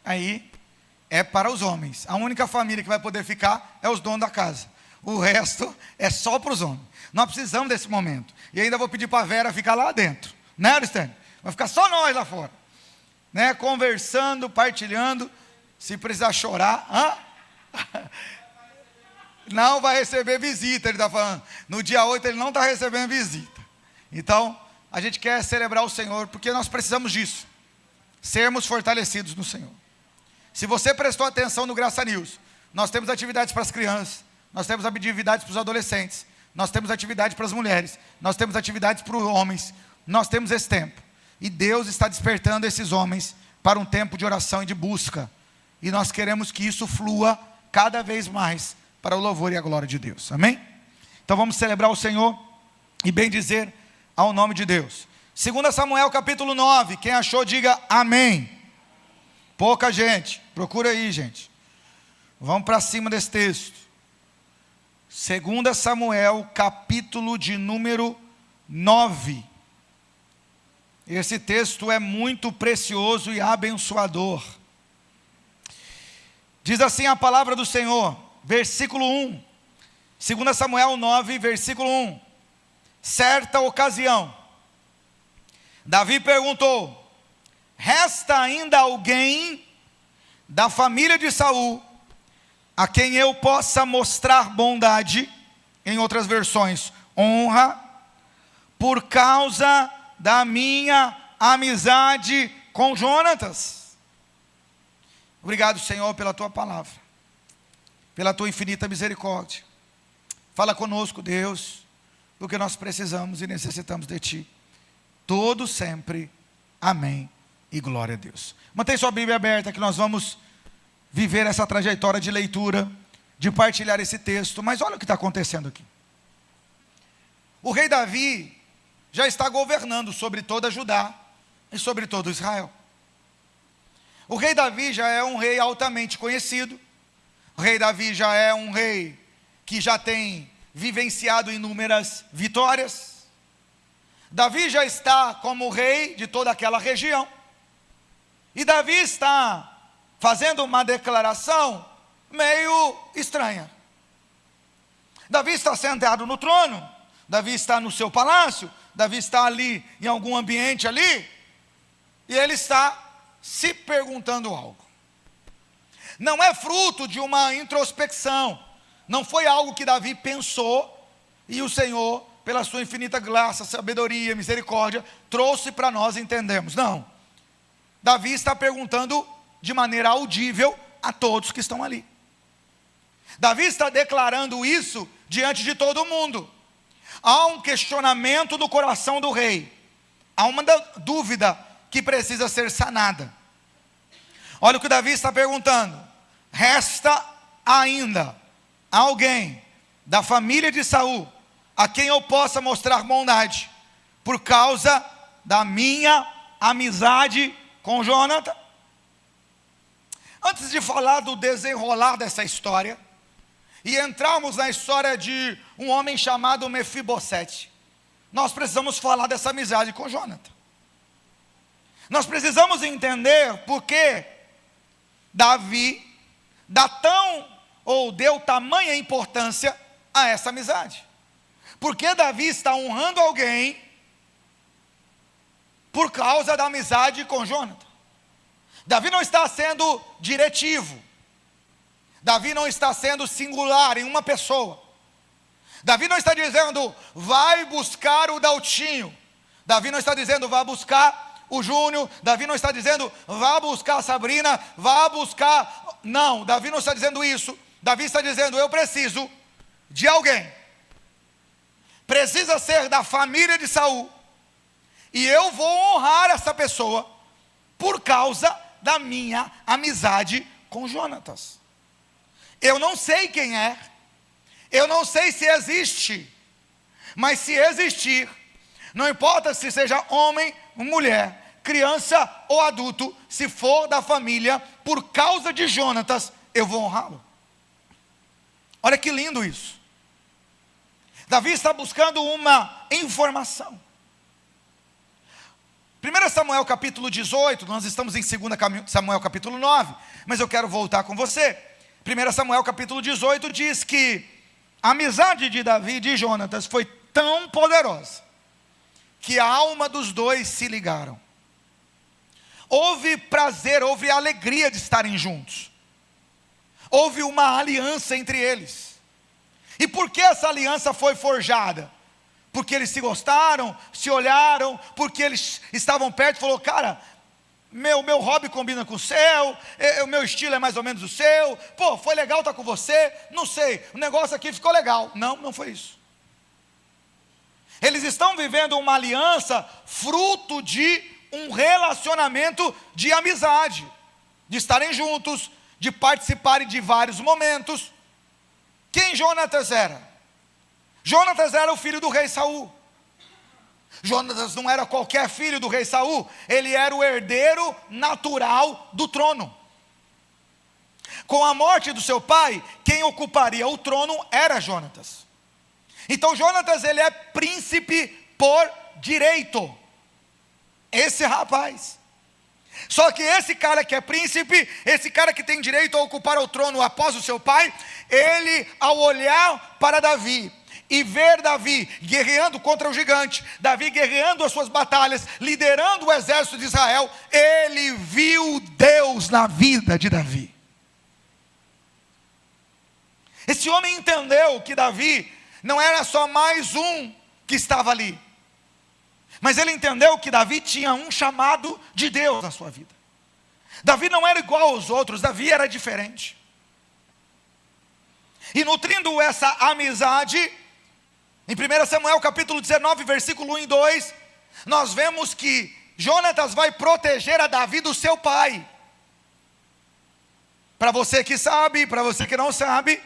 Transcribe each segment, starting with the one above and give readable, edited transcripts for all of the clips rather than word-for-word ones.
aí é para os homens. A única família que vai poder ficar é os donos da casa. O resto é só para os homens. Nós precisamos desse momento. E ainda vou pedir para a Vera ficar lá dentro, né, Aristane? Vai ficar só nós lá fora, né? Conversando, partilhando. Se precisar chorar, não vai receber visita, ele está falando. No dia 8 ele não está recebendo visita. Então, a gente quer celebrar o Senhor, porque nós precisamos disso. Sermos fortalecidos no Senhor. Se você prestou atenção no Graça News, nós temos atividades para as crianças, nós temos atividades para os adolescentes, nós temos atividades para as mulheres, nós temos atividades para os homens, nós temos esse tempo. E Deus está despertando esses homens para um tempo de oração e de busca. E nós queremos que isso flua cada vez mais para o louvor e a glória de Deus. Amém? Então vamos celebrar o Senhor e bendizer ao nome de Deus. 2 Samuel capítulo 9. Quem achou, diga amém. Pouca gente. Procura aí, gente. Vamos para cima desse texto. 2 Samuel capítulo de número 9. Esse texto é muito precioso e abençoador. Diz assim a palavra do Senhor, versículo 1. 2 Samuel 9, versículo 1. Certa ocasião, Davi perguntou: resta ainda alguém da família de Saul a quem eu possa mostrar bondade, em outras versões, honra, por causa da minha amizade com Jonatas? Obrigado, Senhor, pela tua palavra, pela tua infinita misericórdia. Fala conosco, Deus, porque nós precisamos e necessitamos de ti. Todo sempre. Amém e glória a Deus. Mantém sua Bíblia aberta, que nós vamos viver essa trajetória de leitura, de partilhar esse texto. Mas olha o que está acontecendo aqui. O rei Davi já está governando sobre toda Judá e sobre todo Israel. O rei Davi já é um rei altamente conhecido. O rei Davi já é um rei que já tem vivenciado inúmeras vitórias. Davi já está como rei de toda aquela região. E Davi está fazendo uma declaração meio estranha. Davi está sentado no trono, Davi está no seu palácio, Davi está ali em algum ambiente ali, e ele está se perguntando algo. Não é fruto de uma introspecção, não foi algo que Davi pensou, e o Senhor, pela sua infinita graça, sabedoria, misericórdia, trouxe para nós entendermos. Não, Davi está perguntando de maneira audível a todos que estão ali. Davi está declarando isso diante de todo mundo. Há um questionamento no coração do rei, há uma dúvida que precisa ser sanada. Olha o que Davi está perguntando: resta ainda alguém da família de Saul a quem eu possa mostrar bondade, por causa da minha amizade com Jonatas? Antes de falar do desenrolar dessa história, e entrarmos na história de um homem chamado Mefibosete, nós precisamos falar dessa amizade com Jonatas. Nós precisamos entender por que Davi deu tamanha importância a essa amizade. Porque Davi está honrando alguém por causa da amizade com Jonatas. Davi não está sendo diretivo. Davi não está sendo singular em uma pessoa. Davi não está dizendo, vai buscar o Daltinho. Davi não está dizendo, vai buscar o Júnior. Davi não está dizendo, vá buscar a Sabrina, vá buscar... Não, Davi não está dizendo isso. Davi está dizendo, eu preciso de alguém. Precisa ser da família de Saul. E eu vou honrar essa pessoa por causa da minha amizade com Jonatas. Eu não sei quem é. Eu não sei se existe. Mas se existir, não importa se seja homem ou mulher, criança ou adulto, se for da família, por causa de Jonatas, eu vou honrá-lo. Olha que lindo isso. Davi está buscando uma informação. 1 Samuel capítulo 18, nós estamos em 2 Samuel capítulo 9, mas eu quero voltar com você. 1 Samuel capítulo 18 diz que a amizade de Davi e de Jonatas foi tão poderosa, que a alma dos dois se ligaram. Houve prazer, houve alegria de estarem juntos. Houve uma aliança entre eles. E por que essa aliança foi forjada? Porque eles se gostaram, se olharam, porque eles estavam perto e falou: cara, meu hobby combina com o seu, o meu estilo é mais ou menos o seu, pô, foi legal estar com você, não sei, o negócio aqui ficou legal. Não foi isso. Eles estão vivendo uma aliança fruto de um relacionamento de amizade, de estarem juntos, de participarem de vários momentos. Quem Jonatas era? Jonatas era o filho do rei Saul. Jonatas não era qualquer filho do rei Saul, ele era o herdeiro natural do trono. Com a morte do seu pai, quem ocuparia o trono era Jonatas. Então Jonatas, ele é príncipe por direito. Esse rapaz. Só que esse cara que é príncipe, esse cara que tem direito a ocupar o trono após o seu pai, ele, ao olhar para Davi e ver Davi guerreando contra o gigante, Davi guerreando as suas batalhas, liderando o exército de Israel, ele viu Deus na vida de Davi. Esse homem entendeu que Davi não era só mais um que estava ali, mas ele entendeu que Davi tinha um chamado de Deus na sua vida. Davi não era igual aos outros, Davi era diferente. E nutrindo essa amizade, em 1 Samuel capítulo 19, versículo 1 e 2, nós vemos que Jonatas vai proteger a Davi do seu pai. Para você que sabe, para você que não sabe,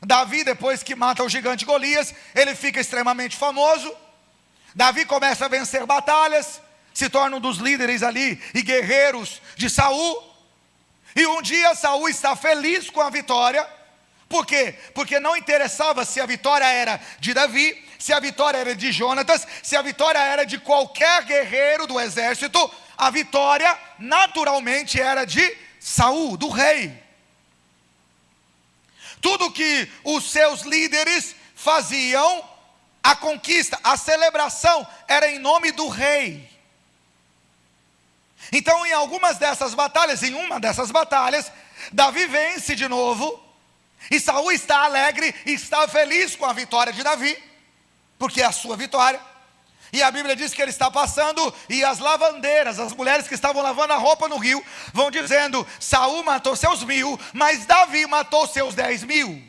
Davi, depois que mata o gigante Golias, ele fica extremamente famoso. Davi começa a vencer batalhas, se torna um dos líderes ali e guerreiros de Saul. E um dia Saul está feliz com a vitória. Por quê? Porque não interessava se a vitória era de Davi, se a vitória era de Jonatas, se a vitória era de qualquer guerreiro do exército. A vitória naturalmente era de Saul, do rei. Tudo que os seus líderes faziam, a conquista, a celebração, era em nome do rei. Então em algumas dessas batalhas, em uma dessas batalhas, Davi vence de novo, e Saul está alegre, está feliz com a vitória de Davi, porque é a sua vitória. E a Bíblia diz que ele está passando, e as lavandeiras, as mulheres que estavam lavando a roupa no rio, vão dizendo: Saul matou seus 1000, mas Davi matou seus 10.000.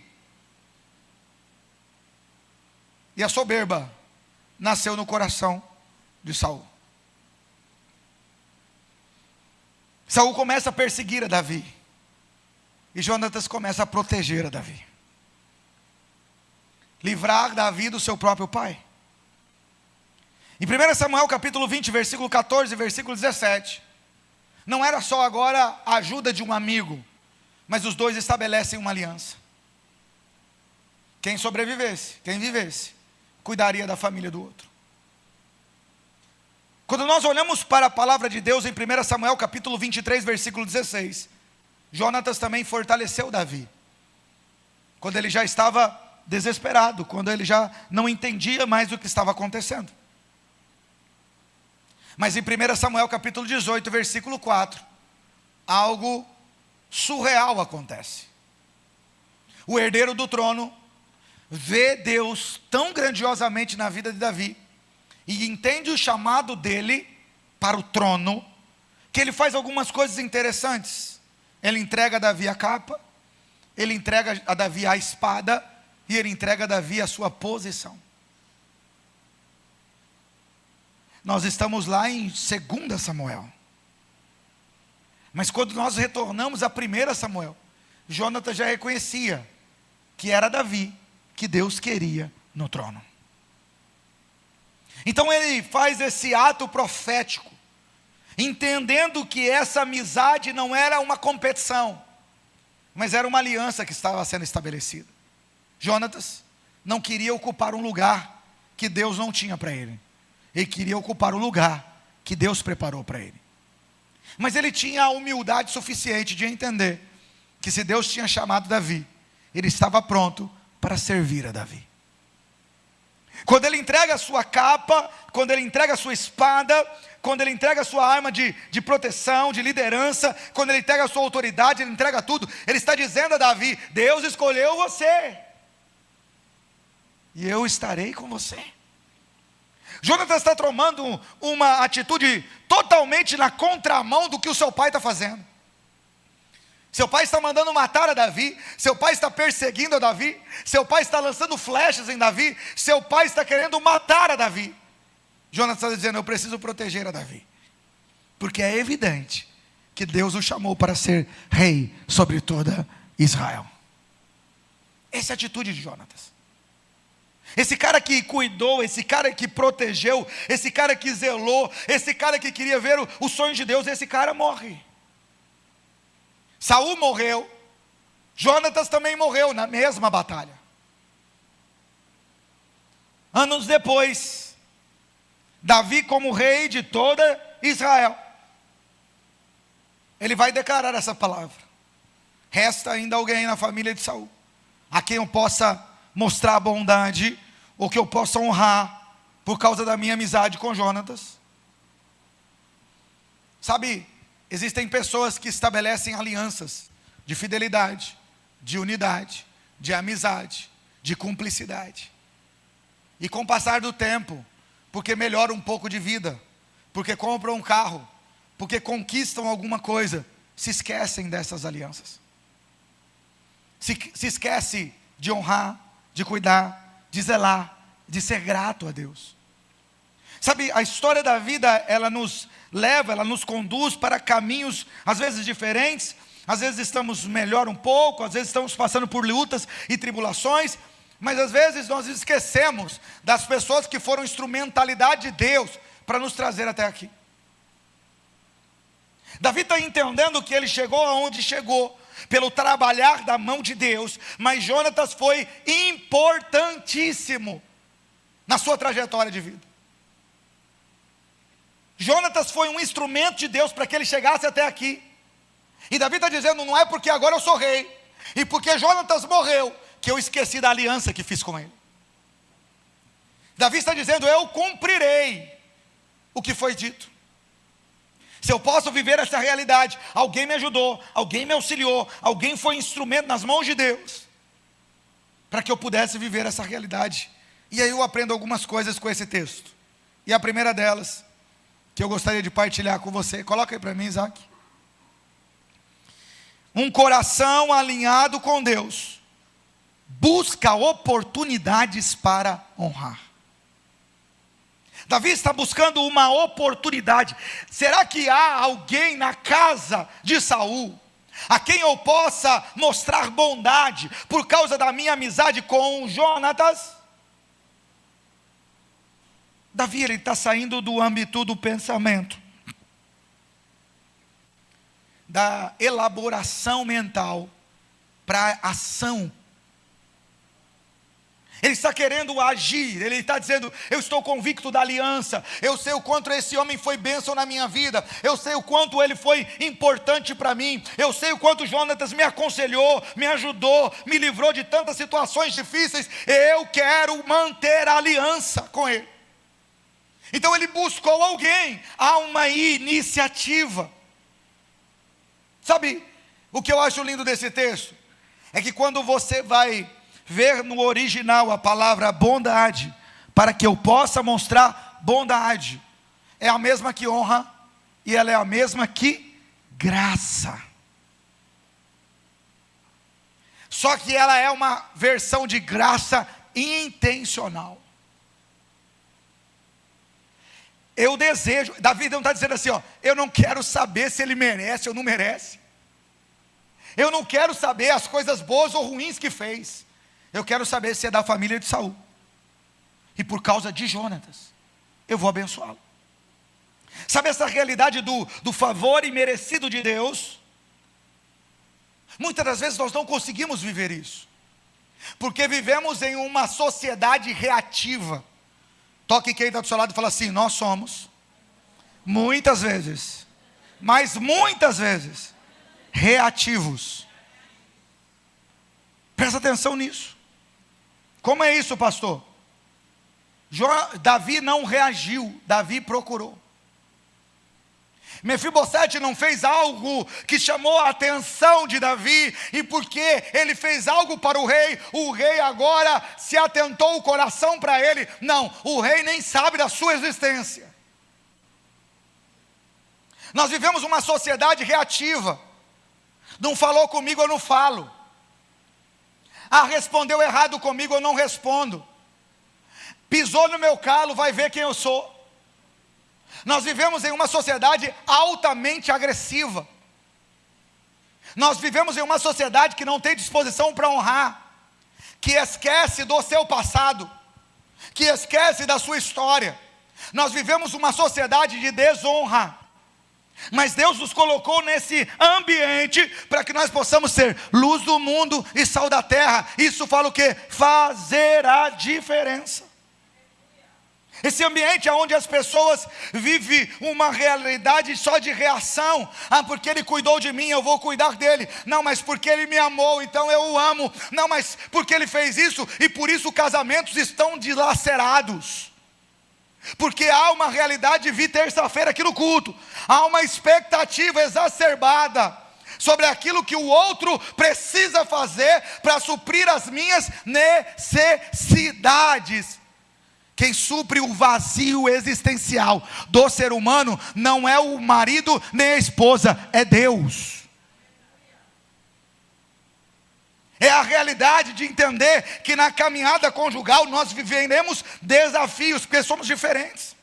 E a soberba nasceu no coração de Saul. Saul começa a perseguir a Davi, e Jonatas começa a proteger a Davi, livrar Davi do seu próprio pai. Em 1 Samuel capítulo 20, versículo 14 e versículo 17, não era só agora a ajuda de um amigo, mas os dois estabelecem uma aliança. Quem sobrevivesse, quem vivesse, cuidaria da família do outro. Quando nós olhamos para a palavra de Deus em 1 Samuel capítulo 23, versículo 16, Jonatas também fortaleceu Davi, quando ele já estava desesperado, quando ele já não entendia mais o que estava acontecendo. Mas em 1 Samuel capítulo 18, versículo 4, algo surreal acontece. O herdeiro do trono vê Deus tão grandiosamente na vida de Davi, e entende o chamado dele para o trono, que ele faz algumas coisas interessantes. Ele entrega a Davi a capa, ele entrega a Davi a espada, e ele entrega a Davi a sua posição. Nós estamos lá em 2 Samuel. Mas quando nós retornamos a 1 Samuel, Jonatas já reconhecia que era Davi que Deus queria no trono. Então ele faz esse ato profético, entendendo que essa amizade não era uma competição, mas era uma aliança que estava sendo estabelecida. Jonatas não queria ocupar um lugar que Deus não tinha para ele. Ele queria ocupar o lugar que Deus preparou para ele. Mas ele tinha a humildade suficiente de entender que se Deus tinha chamado Davi, ele estava pronto para servir a Davi. Quando ele entrega a sua capa, quando ele entrega a sua espada, quando ele entrega a sua arma de proteção, de liderança, quando ele entrega a sua autoridade, ele entrega tudo, ele está dizendo a Davi: Deus escolheu você, e eu estarei com você. Jonatas está tomando uma atitude totalmente na contramão do que o seu pai está fazendo. Seu pai está mandando matar a Davi, seu pai está perseguindo a Davi, seu pai está lançando flechas em Davi, seu pai está querendo matar a Davi. Jonatas está dizendo: eu preciso proteger a Davi, porque é evidente que Deus o chamou para ser rei sobre toda Israel. Essa é a atitude de Jonatas. Esse cara que cuidou, esse cara que protegeu, esse cara que zelou, esse cara que queria ver o sonho de Deus, esse cara morre. Saul morreu, Jonatas também morreu na mesma batalha. Anos depois, Davi, como rei de toda Israel, ele vai declarar essa palavra: resta ainda alguém na família de Saul a quem eu possa mostrar a bondade, ou que eu possa honrar por causa da minha amizade com Jonatas. Sabe, existem pessoas que estabelecem alianças de fidelidade, de unidade, de amizade, de cumplicidade, e com o passar do tempo, porque melhoram um pouco de vida, porque compram um carro, porque conquistam alguma coisa, se esquecem dessas alianças, se esquece de honrar, de cuidar, de zelar, de ser grato a Deus. Sabe, a história da vida, ela nos leva, ela nos conduz para caminhos às vezes diferentes. Às vezes estamos melhor um pouco, às vezes estamos passando por lutas e tribulações, mas às vezes nós esquecemos das pessoas que foram instrumentalidade de Deus para nos trazer até aqui. Davi está entendendo que ele chegou aonde chegou pelo trabalhar da mão de Deus, mas Jonatas foi importantíssimo na sua trajetória de vida. Jonatas foi um instrumento de Deus para que ele chegasse até aqui. E Davi está dizendo: não é porque agora eu sou rei, e porque Jonatas morreu, que eu esqueci da aliança que fiz com ele. Davi está dizendo: eu cumprirei o que foi dito. Se eu posso viver essa realidade, alguém me ajudou, alguém me auxiliou, alguém foi instrumento nas mãos de Deus, para que eu pudesse viver essa realidade. E aí eu aprendo algumas coisas com esse texto. E a primeira delas, que eu gostaria de partilhar com você, coloca aí para mim, Isaac. Um coração alinhado com Deus busca oportunidades para honrar. Davi está buscando uma oportunidade. Será que há alguém na casa de Saul a quem eu possa mostrar bondade por causa da minha amizade com Jonatas? Davi, ele está saindo do âmbito do pensamento, da elaboração mental, para a ação. Ele está querendo agir, ele está dizendo: eu estou convicto da aliança, eu sei o quanto esse homem foi bênção na minha vida, eu sei o quanto ele foi importante para mim, eu sei o quanto Jonatas me aconselhou, me ajudou, me livrou de tantas situações difíceis, eu quero manter a aliança com ele. Então ele buscou alguém, há uma iniciativa. Sabe, o que eu acho lindo desse texto, é que quando você vai ver no original a palavra bondade, para que eu possa mostrar bondade, é a mesma que honra, e ela é a mesma que graça. Só que ela é uma versão de graça intencional. Eu desejo, Davi não está dizendo assim, eu não quero saber se ele merece ou não merece, eu não quero saber as coisas boas ou ruins que fez, eu quero saber se é da família de Saul, e por causa de Jonatas, eu vou abençoá-lo. Sabe essa realidade do favor imerecido de Deus? Muitas das vezes nós não conseguimos viver isso, porque vivemos em uma sociedade reativa. Toque quem está do seu lado e fala assim: nós somos muitas vezes, mas muitas vezes, reativos. Presta atenção nisso. Como é isso, pastor? Davi não reagiu, Davi procurou. Mefibosete não fez algo que chamou a atenção de Davi, e porque ele fez algo para o rei agora se atentou o coração para ele. Não, o rei nem sabe da sua existência. Nós vivemos uma sociedade reativa. Não falou comigo, eu não falo. Respondeu errado comigo, eu não respondo. Pisou no meu calo, vai ver quem eu sou. Nós vivemos em uma sociedade altamente agressiva. Nós vivemos em uma sociedade que não tem disposição para honrar, que esquece do seu passado, que esquece da sua história. Nós vivemos uma sociedade de desonra. Mas Deus nos colocou nesse ambiente para que nós possamos ser luz do mundo e sal da terra. Isso fala o quê? Fazer a diferença. Esse ambiente é onde as pessoas vivem uma realidade só de reação. Porque ele cuidou de mim, eu vou cuidar dele. Não, mas porque ele me amou, então eu o amo. Não, mas porque ele fez isso, e por isso casamentos estão dilacerados. Porque há uma realidade, vi terça-feira aqui no culto, há uma expectativa exacerbada sobre aquilo que o outro precisa fazer para suprir as minhas necessidades. Quem supre o vazio existencial do ser humano não é o marido nem a esposa, é Deus. É a realidade de entender que na caminhada conjugal nós viveremos desafios, porque somos diferentes.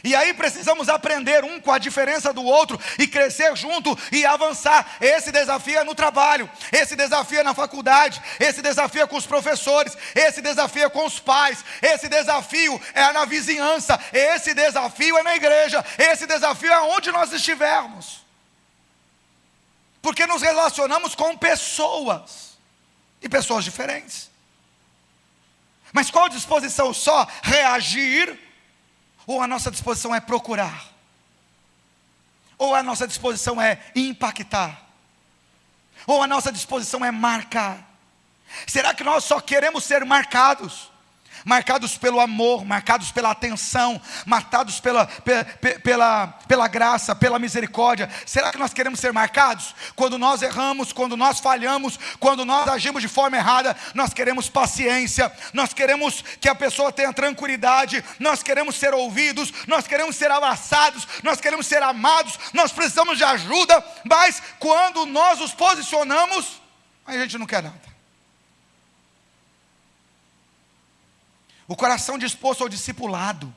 E aí precisamos aprender um com a diferença do outro e crescer junto e avançar. Esse desafio é no trabalho, esse desafio é na faculdade, esse desafio é com os professores, esse desafio é com os pais, esse desafio é na vizinhança, esse desafio é na igreja, esse desafio é onde nós estivermos. Porque nos relacionamos com pessoas, e pessoas diferentes. Mas qual disposição? Só reagir? Ou a nossa disposição é procurar? Ou a nossa disposição é impactar? Ou a nossa disposição é marcar? Será que nós só queremos ser marcados? Marcados pelo amor, marcados pela atenção, marcados pela graça, pela misericórdia. Será que nós queremos ser marcados? Quando nós erramos, quando nós falhamos, quando nós agimos de forma errada, nós queremos paciência, nós queremos que a pessoa tenha tranquilidade, nós queremos ser ouvidos, nós queremos ser abraçados, nós queremos ser amados, nós precisamos de ajuda, mas quando nós nos posicionamos, a gente não quer nada. O coração disposto ao discipulado.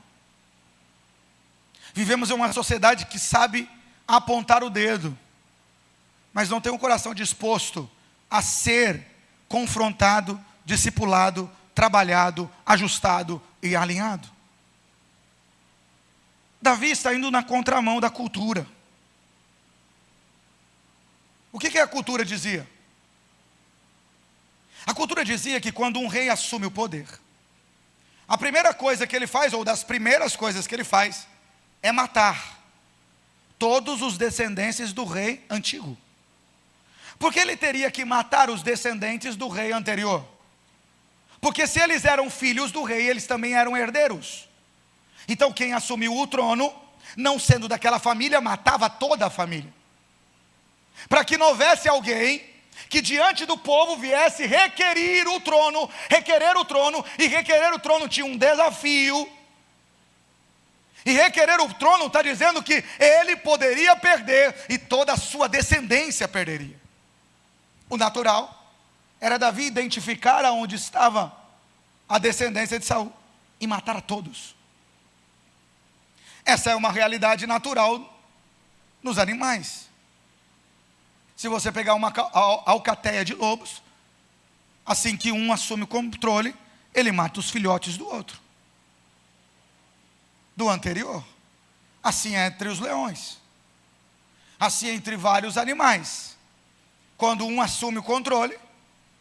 Vivemos em uma sociedade que sabe apontar o dedo, mas não tem um coração disposto a ser confrontado, discipulado, trabalhado, ajustado e alinhado. Davi está indo na contramão da cultura. O que a cultura dizia? A cultura dizia que quando um rei assume o poder, a primeira coisa que ele faz, ou das primeiras coisas que ele faz, é matar todos os descendentes do rei antigo. Porque ele teria que matar os descendentes do rei anterior? Porque se eles eram filhos do rei, eles também eram herdeiros. Então quem assumiu o trono, não sendo daquela família, matava toda a família. Para que não houvesse alguém que diante do povo viesse requerer o trono, e requerer o trono tinha um desafio, e requerer o trono está dizendo que ele poderia perder, e toda a sua descendência perderia. O natural era Davi identificar aonde estava a descendência de Saul, e matar a todos. Essa é uma realidade natural nos animais. Se você pegar uma alcateia de lobos, assim que um assume o controle, ele mata os filhotes do outro, do anterior. Assim é entre os leões, assim é entre vários animais. Quando um assume o controle,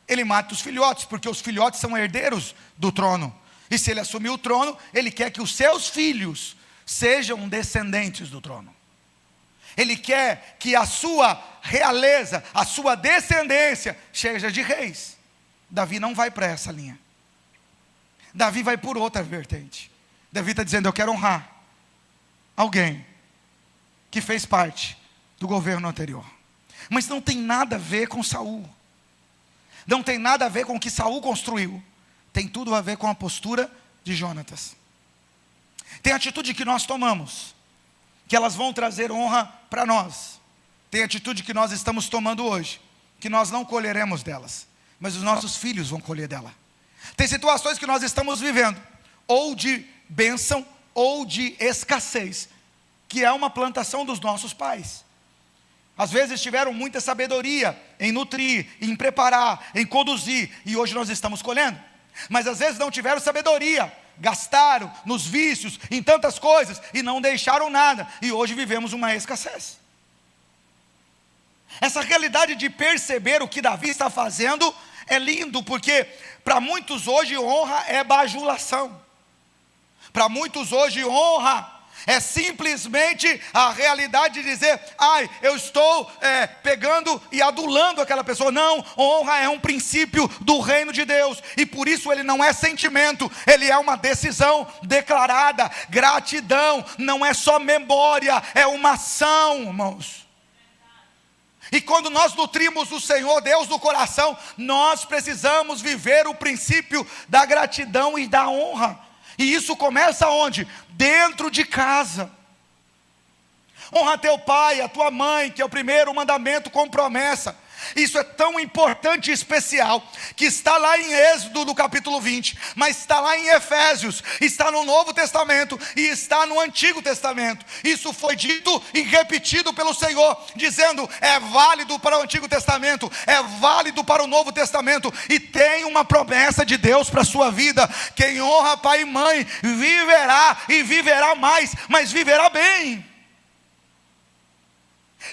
ele mata os filhotes, porque os filhotes são herdeiros do trono. E se ele assumir o trono, ele quer que os seus filhos sejam descendentes do trono. Ele quer que a sua realeza, a sua descendência, seja de reis. Davi não vai para essa linha. Davi vai por outra vertente. Davi está dizendo: eu quero honrar alguém que fez parte do governo anterior. Mas não tem nada a ver com Saul. Não tem nada a ver com o que Saul construiu. Tem tudo a ver com a postura de Jonatas. Tem atitude que nós tomamos, que elas vão trazer honra para nós. Tem atitude que nós estamos tomando hoje, que nós não colheremos delas, mas os nossos filhos vão colher dela. Tem situações que nós estamos vivendo, ou de bênção, ou de escassez, que é uma plantação dos nossos pais. Às vezes tiveram muita sabedoria em nutrir, em preparar, em conduzir, e hoje nós estamos colhendo. Mas às vezes não tiveram sabedoria, gastaram nos vícios, em tantas coisas, e não deixaram nada, e hoje vivemos uma escassez. Essa realidade de perceber o que Davi está fazendo é lindo, porque para muitos hoje honra é bajulação. Para muitos hoje honra é simplesmente a realidade de dizer: ai, eu estou pegando e adulando aquela pessoa. Não, honra é um princípio do reino de Deus, e por isso ele não é sentimento, ele é uma decisão declarada. Gratidão não é só memória, é uma ação, irmãos. E quando nós nutrimos o Senhor Deus no coração, nós precisamos viver o princípio da gratidão e da honra. E isso começa onde? Dentro de casa. Honra teu pai, a tua mãe, que é o primeiro mandamento com promessa. Isso é tão importante e especial, que está lá em Êxodo no capítulo 20, mas está lá em Efésios, está no Novo Testamento e está no Antigo Testamento. Isso foi dito e repetido pelo Senhor, dizendo: é válido para o Antigo Testamento, é válido para o Novo Testamento, e tem uma promessa de Deus para a sua vida: quem honra pai e mãe viverá, e viverá mais, mas viverá bem.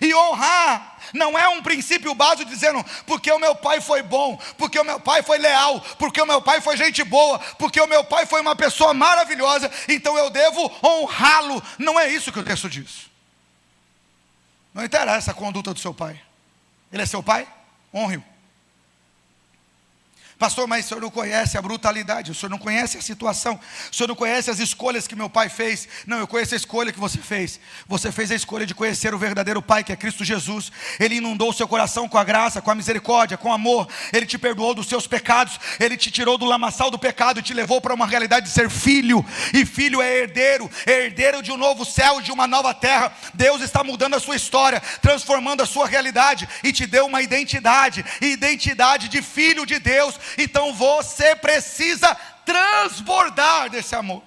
E honrar não é um princípio básico dizendo: porque o meu pai foi bom, porque o meu pai foi leal, porque o meu pai foi gente boa, porque o meu pai foi uma pessoa maravilhosa, então eu devo honrá-lo. Não é isso que o texto diz. Não interessa a conduta do seu pai. Ele é seu pai? Honre-o. Pastor, mas o senhor não conhece a brutalidade, o senhor não conhece a situação, o senhor não conhece as escolhas que meu pai fez. Não, eu conheço a escolha que você fez. Você fez a escolha de conhecer o verdadeiro pai, que é Cristo Jesus. Ele inundou o seu coração com a graça, com a misericórdia, com amor. Ele te perdoou dos seus pecados, ele te tirou do lamaçal do pecado e te levou para uma realidade de ser filho. E filho é herdeiro, herdeiro de um novo céu e de uma nova terra. Deus está mudando a sua história, transformando a sua realidade, e te deu uma identidade de filho de Deus. Então você precisa transbordar desse amor.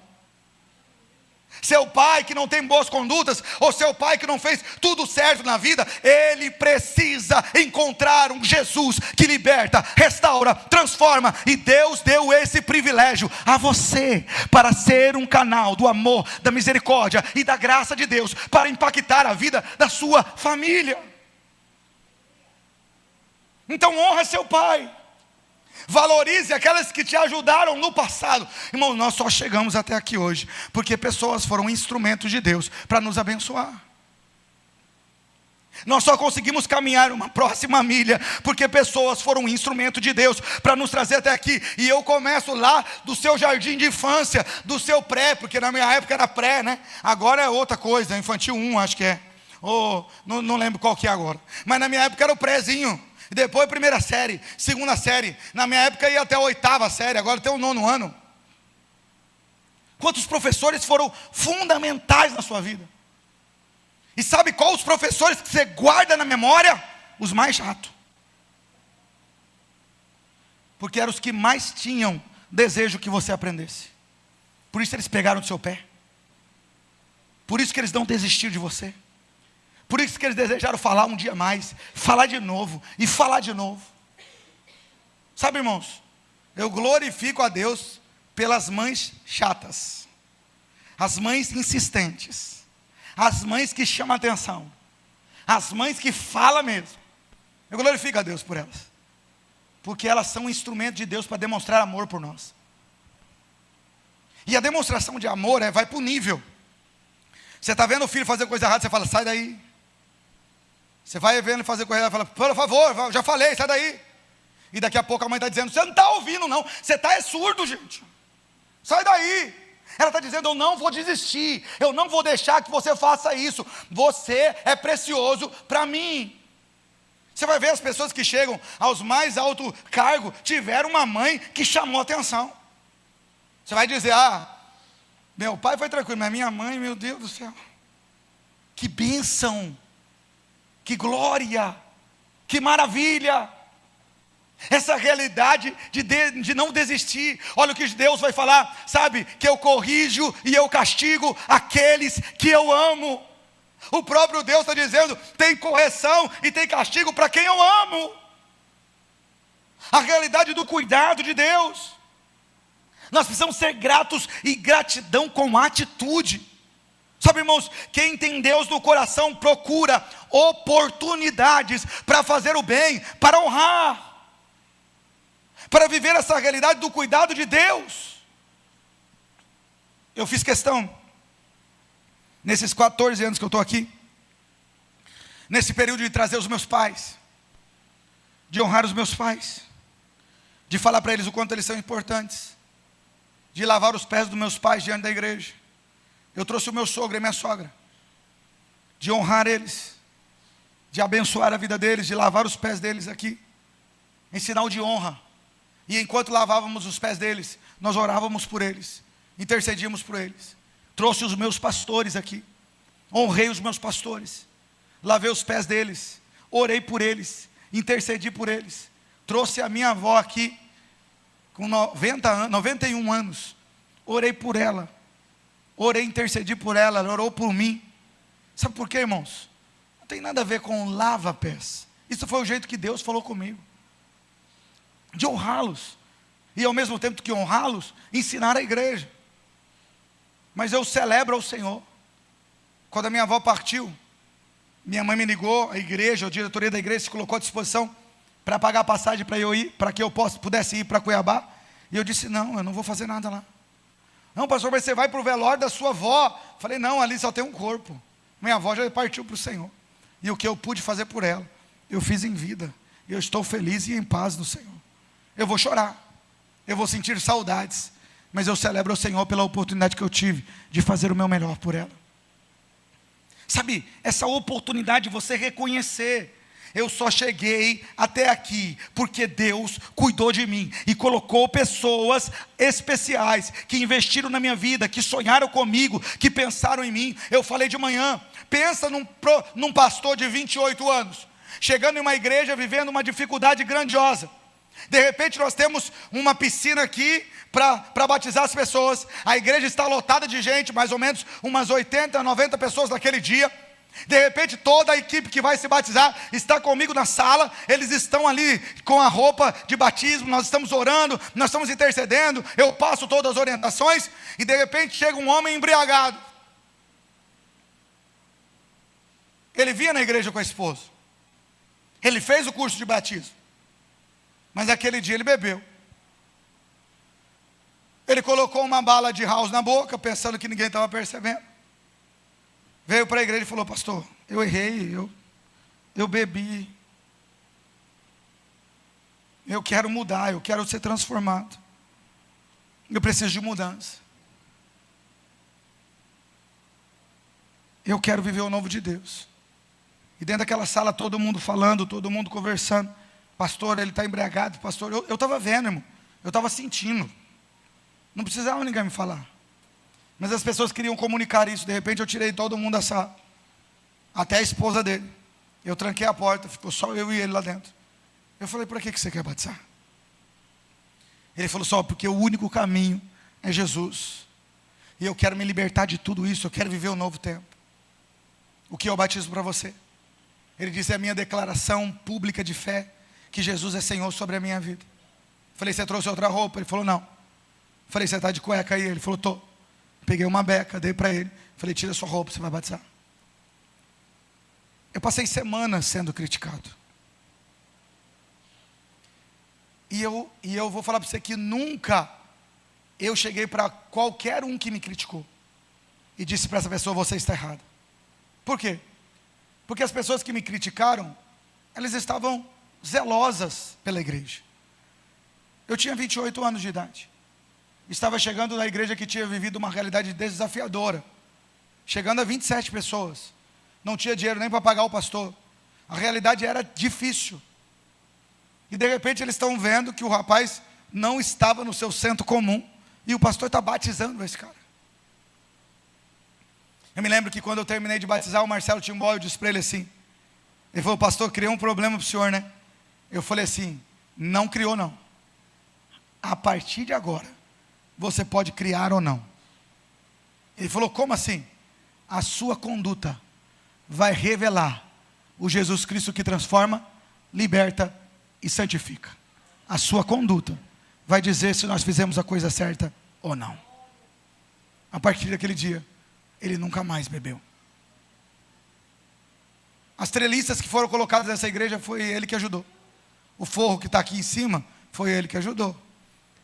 Seu pai que não tem boas condutas, ou seu pai que não fez tudo certo na vida, ele precisa encontrar um Jesus que liberta, restaura, transforma. E Deus deu esse privilégio a você, para ser um canal do amor, da misericórdia e da graça de Deus, para impactar a vida da sua família. Então honra seu pai. Valorize aquelas que te ajudaram no passado. Irmão, nós só chegamos até aqui hoje porque pessoas foram instrumentos de Deus para nos abençoar. Nós só conseguimos caminhar uma próxima milha porque pessoas foram instrumento de Deus para nos trazer até aqui. E eu começo lá do seu jardim de infância, do seu pré, porque na minha época era pré, né? Agora é outra coisa, infantil 1 acho que é. Não lembro qual que é agora. Mas na minha época era o prézinho. E depois primeira série, segunda série. Na minha época ia até a 8ª série, agora tem o 9º ano. Quantos professores foram fundamentais na sua vida? E sabe qual os professores que você guarda na memória? Os mais chatos. Porque eram os que mais tinham desejo que você aprendesse. Por isso eles pegaram do seu pé. Por isso que eles não desistiram de você. Por isso que eles desejaram falar um dia mais, falar de novo e falar de novo. Sabe, irmãos, eu glorifico a Deus pelas mães chatas, as mães insistentes, as mães que chamam atenção, as mães que falam mesmo. Eu glorifico a Deus por elas, porque elas são um instrumento de Deus para demonstrar amor por nós. E a demonstração de amor vai para o nível Você está vendo o filho fazer coisa errada, você fala, sai daí. Você vai vendo ele fazer coisa errada, fala, por favor, já falei, sai daí. E daqui a pouco a mãe está dizendo, você não está ouvindo não, você está surdo, gente. Sai daí. Ela está dizendo, eu não vou desistir, eu não vou deixar que você faça isso. Você é precioso para mim. Você vai ver as pessoas que chegam aos mais altos cargos, tiveram uma mãe que chamou atenção. Você vai dizer, meu pai foi tranquilo, mas minha mãe, meu Deus do céu. Que bênção, que glória, que maravilha. Essa realidade de não desistir. Olha o que Deus vai falar, sabe? Que eu corrijo e eu castigo aqueles que eu amo. O próprio Deus está dizendo, tem correção e tem castigo para quem eu amo. A realidade do cuidado de Deus. Nós precisamos ser gratos e gratidão com atitude. Sabe, irmãos, quem tem Deus no coração procura oportunidades para fazer o bem, para honrar, para viver essa realidade do cuidado de Deus. Eu fiz questão, nesses 14 anos que eu estou aqui, nesse período de trazer os meus pais, de honrar os meus pais, de falar para eles o quanto eles são importantes, de lavar os pés dos meus pais diante da igreja. Eu trouxe o meu sogro e minha sogra, de honrar eles, de abençoar a vida deles, de lavar os pés deles aqui, em sinal de honra. E enquanto lavávamos os pés deles, nós orávamos por eles, intercedíamos por eles. Trouxe os meus pastores aqui, honrei os meus pastores, lavei os pés deles, orei por eles, intercedi por eles. Trouxe a minha avó aqui, com 91 anos, orei por ela, orei, intercedi por ela, ela orou por mim. Sabe por quê, irmãos? Não tem nada a ver com lava-pés. Isso foi o jeito que Deus falou comigo, de honrá-los, e ao mesmo tempo que honrá-los, ensinar a igreja. Mas eu celebro ao Senhor. Quando a minha avó partiu, minha mãe me ligou, a igreja, a diretoria da igreja se colocou à disposição para pagar a passagem para eu ir, para que eu pudesse ir para Cuiabá. E eu disse, não, eu não vou fazer nada lá. Não, pastor, mas você vai para o velório da sua avó. Falei, não, ali só tem um corpo. Minha avó já partiu para o Senhor, e o que eu pude fazer por ela, eu fiz em vida. E eu estou feliz e em paz no Senhor. Eu vou chorar, eu vou sentir saudades, mas eu celebro o Senhor pela oportunidade que eu tive de fazer o meu melhor por ela. Sabe, essa oportunidade de você reconhecer, eu só cheguei até aqui porque Deus cuidou de mim e colocou pessoas especiais que investiram na minha vida, que sonharam comigo, que pensaram em mim. Eu falei de manhã, pensa num pastor de 28 anos, chegando em uma igreja, vivendo uma dificuldade grandiosa. De repente nós temos uma piscina aqui para batizar as pessoas. A igreja está lotada de gente, mais ou menos umas 80, 90 pessoas naquele dia. De repente toda a equipe que vai se batizar está comigo na sala. Eles estão ali com a roupa de batismo. Nós estamos orando, nós estamos intercedendo. Eu passo todas as orientações. E de repente chega um homem embriagado. Ele vinha na igreja com a esposa, ele fez o curso de batismo, mas aquele dia ele bebeu. Ele colocou uma bala de house na boca, pensando que ninguém estava percebendo. Veio para a igreja e falou, pastor, eu errei, eu bebi. Eu quero mudar, eu quero ser transformado. Eu preciso de mudança. Eu quero viver o novo de Deus. E dentro daquela sala todo mundo falando, todo mundo conversando. Pastor, ele está embriagado, pastor. Eu estava vendo, irmão. Eu estava sentindo. Não precisava ninguém me falar. Mas as pessoas queriam comunicar isso. De repente eu tirei todo mundo da sala. Até a esposa dele. Eu tranquei a porta, ficou só eu e ele lá dentro. Eu falei, para que você quer batizar? Ele falou, só porque o único caminho é Jesus. E eu quero me libertar de tudo isso. Eu quero viver um novo tempo. O que é o batismo para você? Ele disse, é a minha declaração pública de fé, que Jesus é Senhor sobre a minha vida. Falei, você trouxe outra roupa? Ele falou, não. Falei, você está de cueca aí? Ele falou, estou. Peguei uma beca, dei para ele. Falei, tira sua roupa, você vai batizar. Eu passei semanas sendo criticado. E eu vou falar para você que nunca eu cheguei para qualquer um que me criticou e disse para essa pessoa: você está errada. Por quê? Porque as pessoas que me criticaram, elas estavam zelosas pela igreja. Eu tinha 28 anos de idade. Estava chegando na igreja que tinha vivido uma realidade desafiadora. Chegando a 27 pessoas. Não tinha dinheiro nem para pagar o pastor. A realidade era difícil. E de repente eles estão vendo que o rapaz não estava no seu centro comum. E o pastor está batizando esse cara. Eu me lembro que quando eu terminei de batizar, o Marcelo Timbó, eu disse para ele assim. Ele falou: pastor, criou um problema para o senhor, né? Eu falei assim: não criou não. A partir de agora, você pode criar ou não. Ele falou: como assim? A sua conduta vai revelar o Jesus Cristo que transforma, liberta e santifica. A sua conduta vai dizer se nós fizemos a coisa certa ou não. A partir daquele dia, ele nunca mais bebeu. As treliças que foram colocadas nessa igreja, foi ele que ajudou. O forro que está aqui em cima, foi ele que ajudou.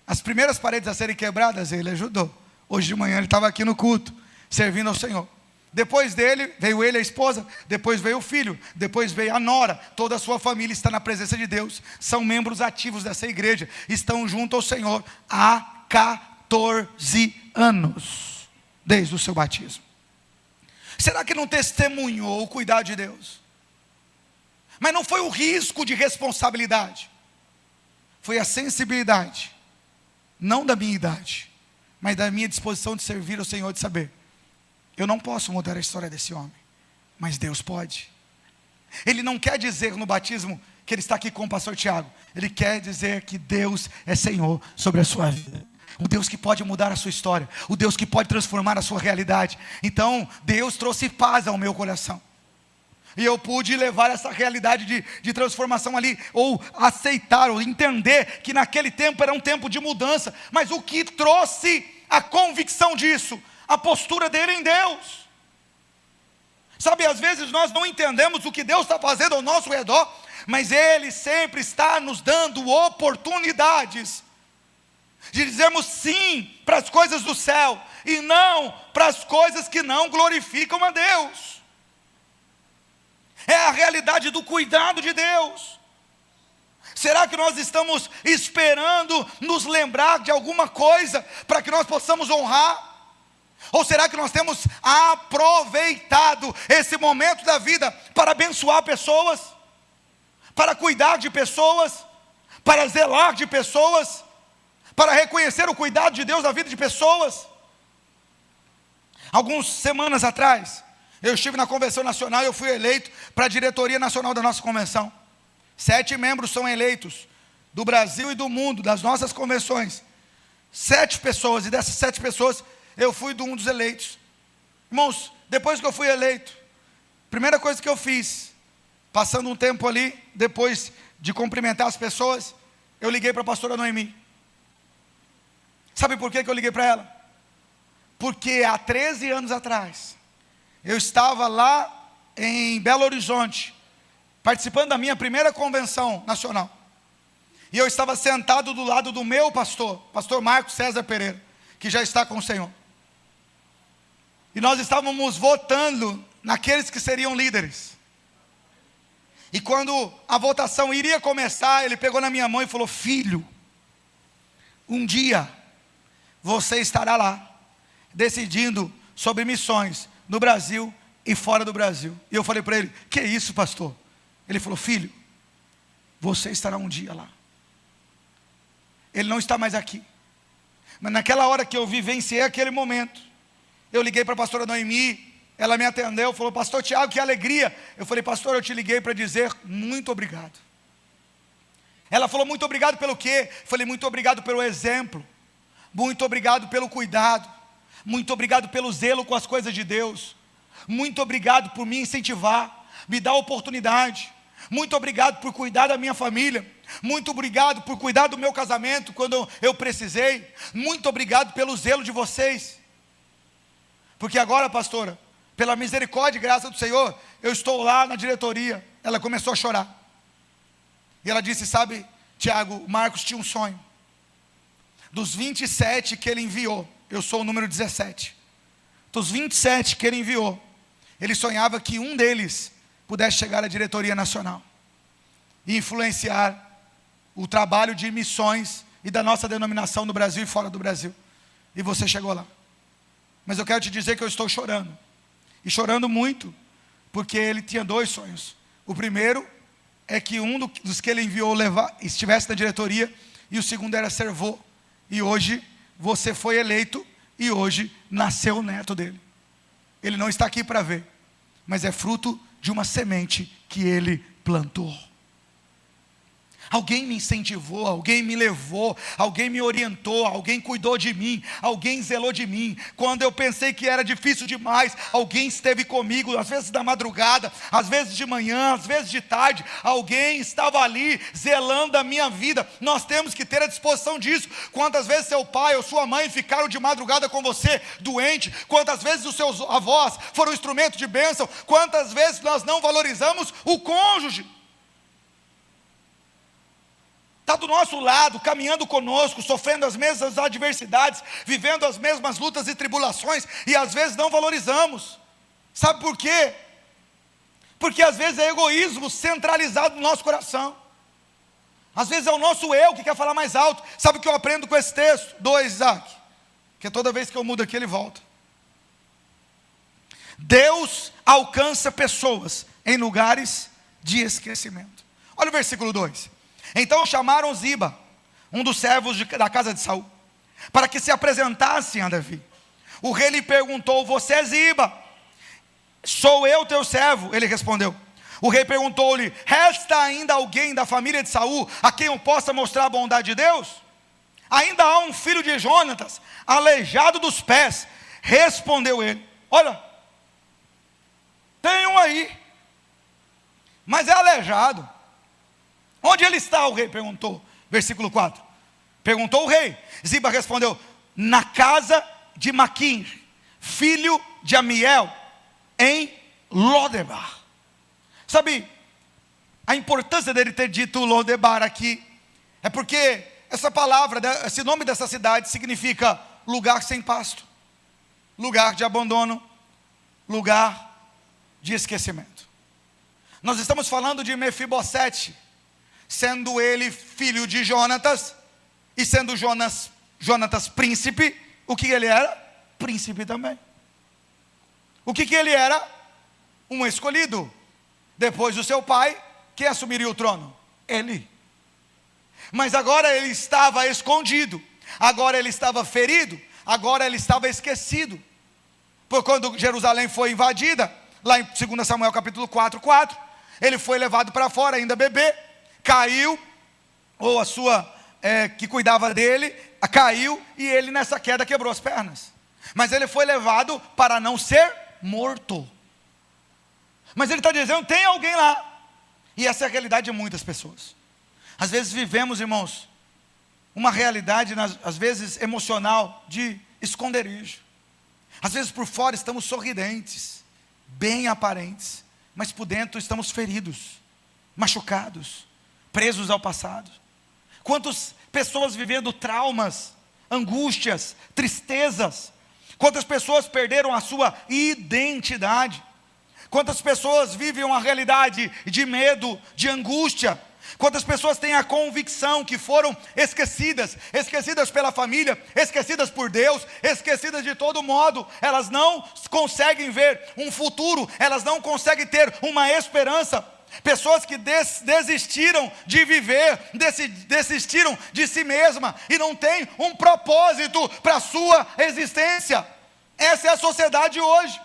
As primeiras paredes a serem quebradas, ele ajudou. Hoje de manhã ele estava aqui no culto, servindo ao Senhor. Depois dele, veio ele, a esposa, depois veio o filho, depois veio a nora. Toda a sua família está na presença de Deus. São membros ativos dessa igreja. Estão junto ao Senhor há 14 anos, desde o seu batismo. Será que não testemunhou o cuidado de Deus? Mas não foi o risco de responsabilidade. Foi a sensibilidade. Não da minha idade, mas da minha disposição de servir ao Senhor, de saber: eu não posso mudar a história desse homem, mas Deus pode. Ele não quer dizer no batismo que ele está aqui com o pastor Tiago. Ele quer dizer que Deus é Senhor sobre a sua vida. O Deus que pode mudar a sua história. O Deus que pode transformar a sua realidade. Então, Deus trouxe paz ao meu coração. E eu pude levar essa realidade de transformação ali, ou aceitar, ou entender que naquele tempo era um tempo de mudança. Mas o que trouxe a convicção disso? A postura dele em Deus. Sabe, às vezes nós não entendemos o que Deus está fazendo ao nosso redor, mas Ele sempre está nos dando oportunidades de dizermos sim para as coisas do céu, e não para as coisas que não glorificam a Deus. É a realidade do cuidado de Deus. Será que nós estamos esperando nos lembrar de alguma coisa para que nós possamos honrar? Ou será que nós temos aproveitado esse momento da vida para abençoar pessoas, para cuidar de pessoas, para zelar de pessoas, para reconhecer o cuidado de Deus na vida de pessoas? Algumas semanas atrás, eu estive na convenção nacional e eu fui eleito para a diretoria nacional da nossa convenção. 7 membros são eleitos do Brasil e do mundo, das nossas convenções. 7 pessoas, e dessas 7 pessoas, eu fui um dos eleitos. Irmãos, depois que eu fui eleito, primeira coisa que eu fiz, passando um tempo ali, depois de cumprimentar as pessoas, eu liguei para a pastora Noemi. Sabe por que eu liguei para ela? Porque há 13 anos atrás, eu estava lá em Belo Horizonte, participando da minha primeira convenção nacional. E eu estava sentado do lado do meu pastor, pastor Marcos César Pereira, que já está com o Senhor. E nós estávamos votando naqueles que seriam líderes. E quando a votação iria começar, ele pegou na minha mão e falou: filho, um dia você estará lá, decidindo sobre missões no Brasil e fora do Brasil. E eu falei para ele: que isso, pastor? Ele falou: filho, você estará um dia lá. Ele não está mais aqui, mas naquela hora que eu vivenciei aquele momento, eu liguei para a pastora Noemi, ela me atendeu, falou: pastor Tiago, que alegria. Eu falei: pastor, eu te liguei para dizer muito obrigado. Ela falou: muito obrigado pelo quê? Eu falei: muito obrigado pelo exemplo, muito obrigado pelo cuidado, muito obrigado pelo zelo com as coisas de Deus, muito obrigado por me incentivar, me dar oportunidade, muito obrigado por cuidar da minha família, muito obrigado por cuidar do meu casamento quando eu precisei, muito obrigado pelo zelo de vocês, porque agora, pastora, pela misericórdia e graça do Senhor, eu estou lá na diretoria. Ela começou a chorar, e ela disse: sabe, Tiago, o Marcos tinha um sonho. Dos 27 que ele enviou, eu sou o número 17. dos 27 que ele enviou, ele sonhava que um deles pudesse chegar à diretoria nacional e influenciar o trabalho de missões e da nossa denominação no Brasil e fora do Brasil. E você chegou lá. Mas eu quero te dizer que eu estou chorando. E chorando muito, porque ele tinha 2 sonhos. O primeiro é que um dos que ele enviou estivesse na diretoria, e o segundo era ser vô. E hoje você foi eleito, e hoje nasceu o neto dele. Ele não está aqui para ver, mas é fruto de uma semente que ele plantou. Alguém me incentivou, alguém me levou, alguém me orientou, alguém cuidou de mim, alguém zelou de mim. Quando eu pensei que era difícil demais, alguém esteve comigo, às vezes da madrugada, às vezes de manhã, às vezes de tarde. Alguém estava ali zelando da minha vida. Nós temos que ter a disposição disso. Quantas vezes seu pai ou sua mãe ficaram de madrugada com você, doente? Quantas vezes os seus avós foram instrumento de bênção? Quantas vezes nós não valorizamos o cônjuge? Está do nosso lado, caminhando conosco, sofrendo as mesmas adversidades, vivendo as mesmas lutas e tribulações, e às vezes não valorizamos. Sabe por quê? Porque às vezes é egoísmo centralizado no nosso coração. Às vezes é o nosso eu que quer falar mais alto. Sabe o que eu aprendo com esse texto? 2, Isaac, que toda vez que eu mudo aqui ele volta. Deus alcança pessoas em lugares de esquecimento. Olha o versículo 2. Então chamaram Ziba, um dos servos da casa de Saul, para que se apresentassem a Davi. O rei lhe perguntou: você é Ziba? Sou eu teu servo, ele respondeu. O rei perguntou-lhe: resta ainda alguém da família de Saul a quem eu possa mostrar a bondade de Deus? Ainda há um filho de Jonatas, aleijado dos pés. Respondeu ele: olha, tem um aí, mas é aleijado. Onde ele está? O rei perguntou. Versículo 4. Perguntou o rei. Ziba respondeu: na casa de Maquir, filho de Amiel, em Lodebar. Sabe, a importância dele ter dito Lodebar aqui é porque essa palavra, esse nome dessa cidade significa lugar sem pasto, lugar de abandono, lugar de esquecimento. Nós estamos falando de Mefibosete, sendo ele filho de Jonatas, e sendo Jonatas príncipe. O que ele era? Príncipe também. O que ele era? Um escolhido. Depois do seu pai, quem assumiria o trono? Ele. Mas agora ele estava escondido, agora ele estava ferido, agora ele estava esquecido. Por quando Jerusalém foi invadida, lá em 2 Samuel capítulo 4, ele foi levado para fora, ainda bebê, caiu, ou a sua, que cuidava dele, caiu, e ele nessa queda quebrou as pernas. Mas ele foi levado para não ser morto. Mas ele está dizendo, tem alguém lá. E essa é a realidade de muitas pessoas. Às vezes vivemos, irmãos, uma realidade, às vezes emocional, de esconderijo. Às vezes por fora estamos sorridentes, bem aparentes, mas por dentro estamos feridos, machucados, presos ao passado. Quantas pessoas vivendo traumas, angústias, tristezas. Quantas pessoas perderam a sua identidade. Quantas pessoas vivem uma realidade de medo, de angústia. Quantas pessoas têm a convicção que foram esquecidas pela família, esquecidas por Deus, esquecidas de todo modo. Elas não conseguem ver um futuro, elas não conseguem ter uma esperança. Pessoas que desistiram de viver, desistiram de si mesma e não têm um propósito para a sua existência. Essa é a sociedade hoje.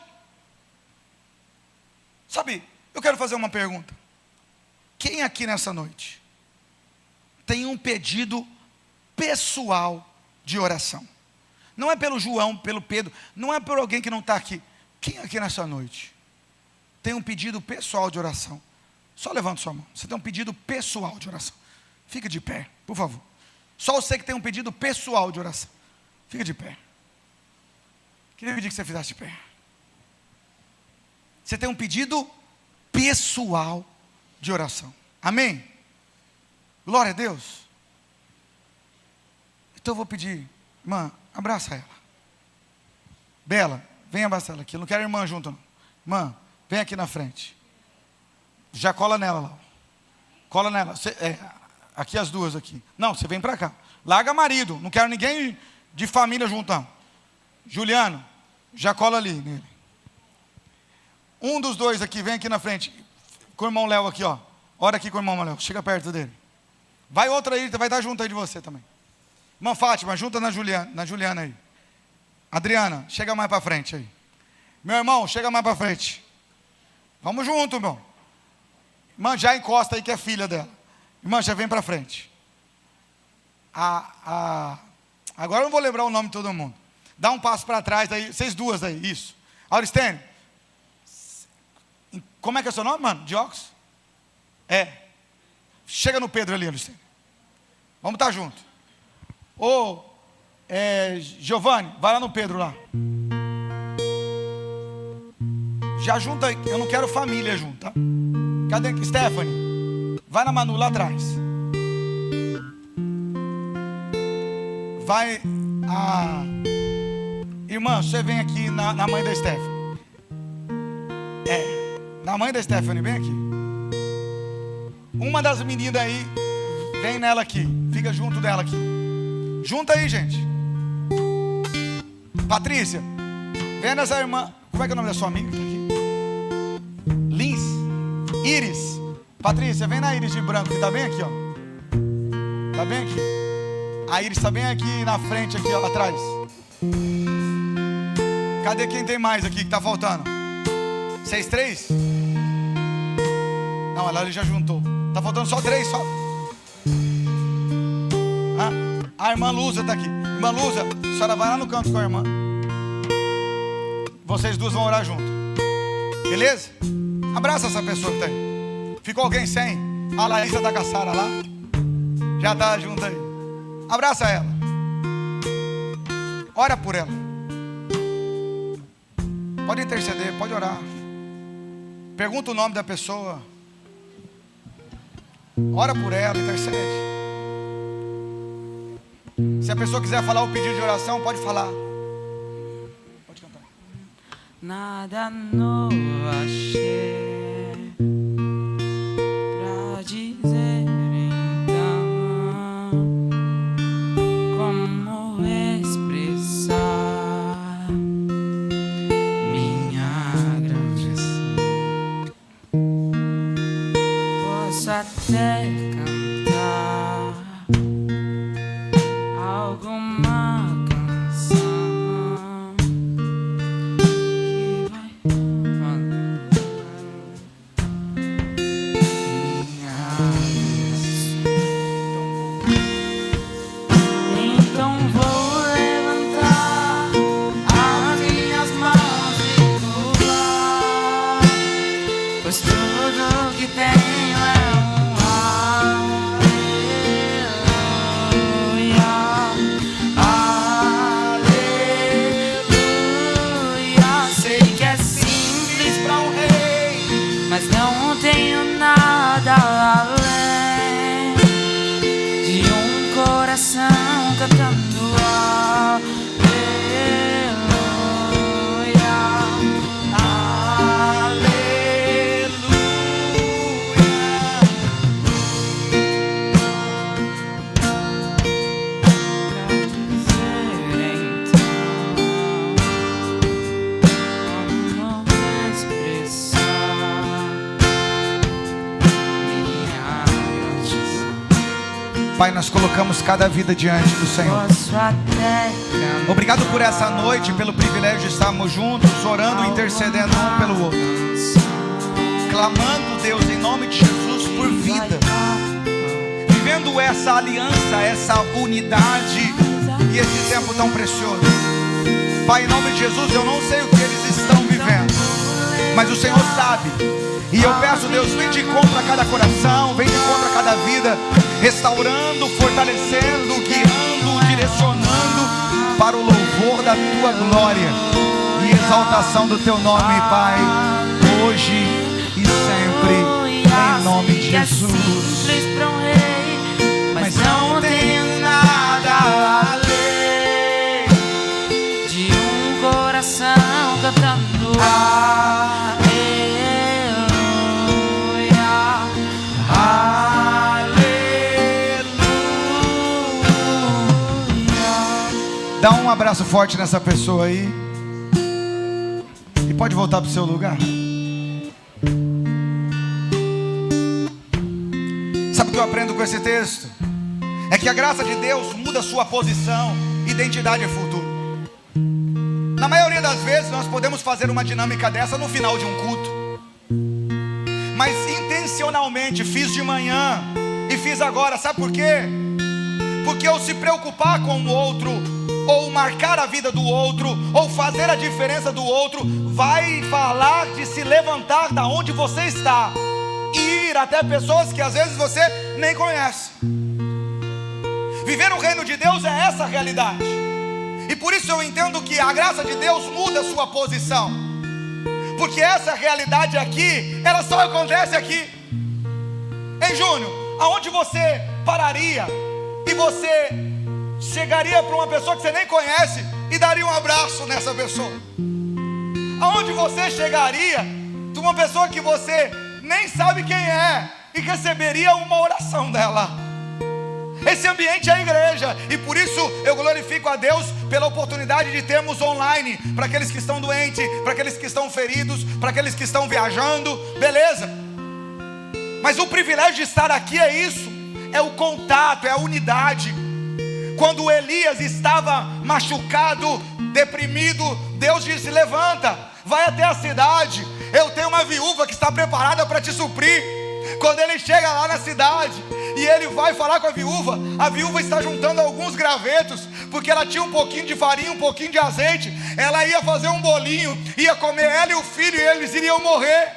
Sabe, eu quero fazer uma pergunta. Quem aqui nessa noite tem um pedido pessoal de oração? Não é pelo João, pelo Pedro, não é por alguém que não está aqui. Quem aqui nessa noite tem um pedido pessoal de oração? Só levanta sua mão. Você tem um pedido pessoal de oração. Fica de pé, por favor. Só você que tem um pedido pessoal de oração. Fica de pé. Queria pedir que você fizesse de pé. Você tem um pedido pessoal de oração. Amém? Glória a Deus. Então eu vou pedir, irmã, abraça ela. Bela, Venha, Marcela, aqui. Eu não quero irmã junto, não. Irmã, vem aqui na frente. Já cola nela lá. Cola nela. Aqui as duas aqui. Não, você vem para cá. Larga marido. Não quero ninguém de família junto, não. Juliano, já cola ali nele. Um dos dois aqui, vem aqui na frente. Com o irmão Léo aqui, ó. Ora aqui com o irmão Léo. Chega perto dele. Vai outra aí, vai estar junto aí de você também. Irmã Fátima, junta na Juliana aí. Adriana, chega mais para frente aí. Meu irmão, chega mais para frente. Vamos junto, irmão. Irmã, já encosta aí que é filha dela. Irmã, já vem para frente. Agora eu não vou lembrar o nome de todo mundo. Dá um passo para trás aí, vocês duas aí, isso. Auristênio, como é que é o seu nome, mano? Dióxo? Chega no Pedro ali, Auristênio. Vamos estar junto. Giovanni, vai lá no Pedro lá. Já junta aí, eu não quero família junto, tá? Cadê Stephanie? Vai na Manu lá atrás. Vai irmã, você vem aqui na mãe da Stephanie. Na mãe da Stephanie, vem aqui. Uma das meninas aí, vem nela aqui. Fica junto dela aqui. Junta aí, gente. Patrícia, vem nessa irmã. Como é que é o nome da sua amiga que tá aqui? Lins. Iris. Patrícia, vem na Iris de branco, que tá bem aqui, ó. Tá bem aqui. A Iris tá bem aqui na frente, aqui, ó, atrás. Cadê quem tem mais aqui que tá faltando? Vocês três? Não, ela ali já juntou. Tá faltando só três, só. A irmã Luza tá aqui. Irmã Luza, a senhora vai lá no canto com a irmã. Vocês duas vão orar junto. Beleza? Abraça essa pessoa que tá aí. Ficou alguém sem? A Larissa tá com a Sara lá. Já tá junto aí. Abraça ela. Ora por ela. Pode interceder, pode orar. Pergunta o nome da pessoa. Ora por ela, intercede. Se a pessoa quiser falar o pedido de oração, pode falar. Pode cantar. Nada novo achei pra dizer então. Como expressar minha gratidão? Posso até cantar alguma canção que vai minha então vou levantar as minhas mãos e louvar, pois tudo que tenho é mas não tenho nada além de um coração cantando aleluia, aleluia. Pai, nós colocamos cada vida diante do Senhor. Obrigado por essa noite, pelo privilégio de estarmos juntos, orando e intercedendo um pelo outro, clamando, Deus, em nome de Jesus, por vida, vivendo essa aliança, essa unidade e esse tempo tão precioso. Pai, em nome de Jesus, eu não sei o que eles estão vivendo, mas o Senhor sabe. E eu peço, Deus, vem de encontro a cada coração, vem de encontro a cada vida, restaurando, fortalecendo, guiando, direcionando para o louvor da Tua glória e exaltação do Teu nome, Pai, hoje e sempre, em nome de Jesus. Mas não tenho nada além de um coração Dá um abraço forte nessa pessoa aí. E pode voltar para o seu lugar. Sabe o que eu aprendo com esse texto? É que a graça de Deus muda a sua posição, identidade e futuro. Na maioria das vezes nós podemos fazer uma dinâmica dessa no final de um culto. Mas intencionalmente fiz de manhã e fiz agora, sabe por quê? Porque eu se preocupar com o outro, ou marcar a vida do outro, ou fazer a diferença do outro, vai falar de se levantar da onde você está e ir até pessoas que às vezes você nem conhece. Viver o reino de Deus é essa realidade. E por isso eu entendo que a graça de Deus muda a sua posição. Porque essa realidade aqui, ela só acontece aqui. Em Júnior, aonde você pararia e você chegaria para uma pessoa que você nem conhece e daria um abraço nessa pessoa? Aonde você chegaria de uma pessoa que você nem sabe quem é e receberia uma oração dela? Esse ambiente é a igreja, e por isso eu glorifico a Deus pela oportunidade de termos online, para aqueles que estão doentes, para aqueles que estão feridos, para aqueles que estão viajando, beleza. Mas o privilégio de estar aqui é isso, é o contato, é a unidade. Quando Elias estava machucado, deprimido, Deus disse: levanta, vai até a cidade, eu tenho uma viúva que está preparada para te suprir. Quando ele chega lá na cidade e ele vai falar com a viúva está juntando alguns gravetos, porque ela tinha um pouquinho de farinha, um pouquinho de azeite. Ela ia fazer um bolinho, ia comer ela e o filho, e eles iriam morrer.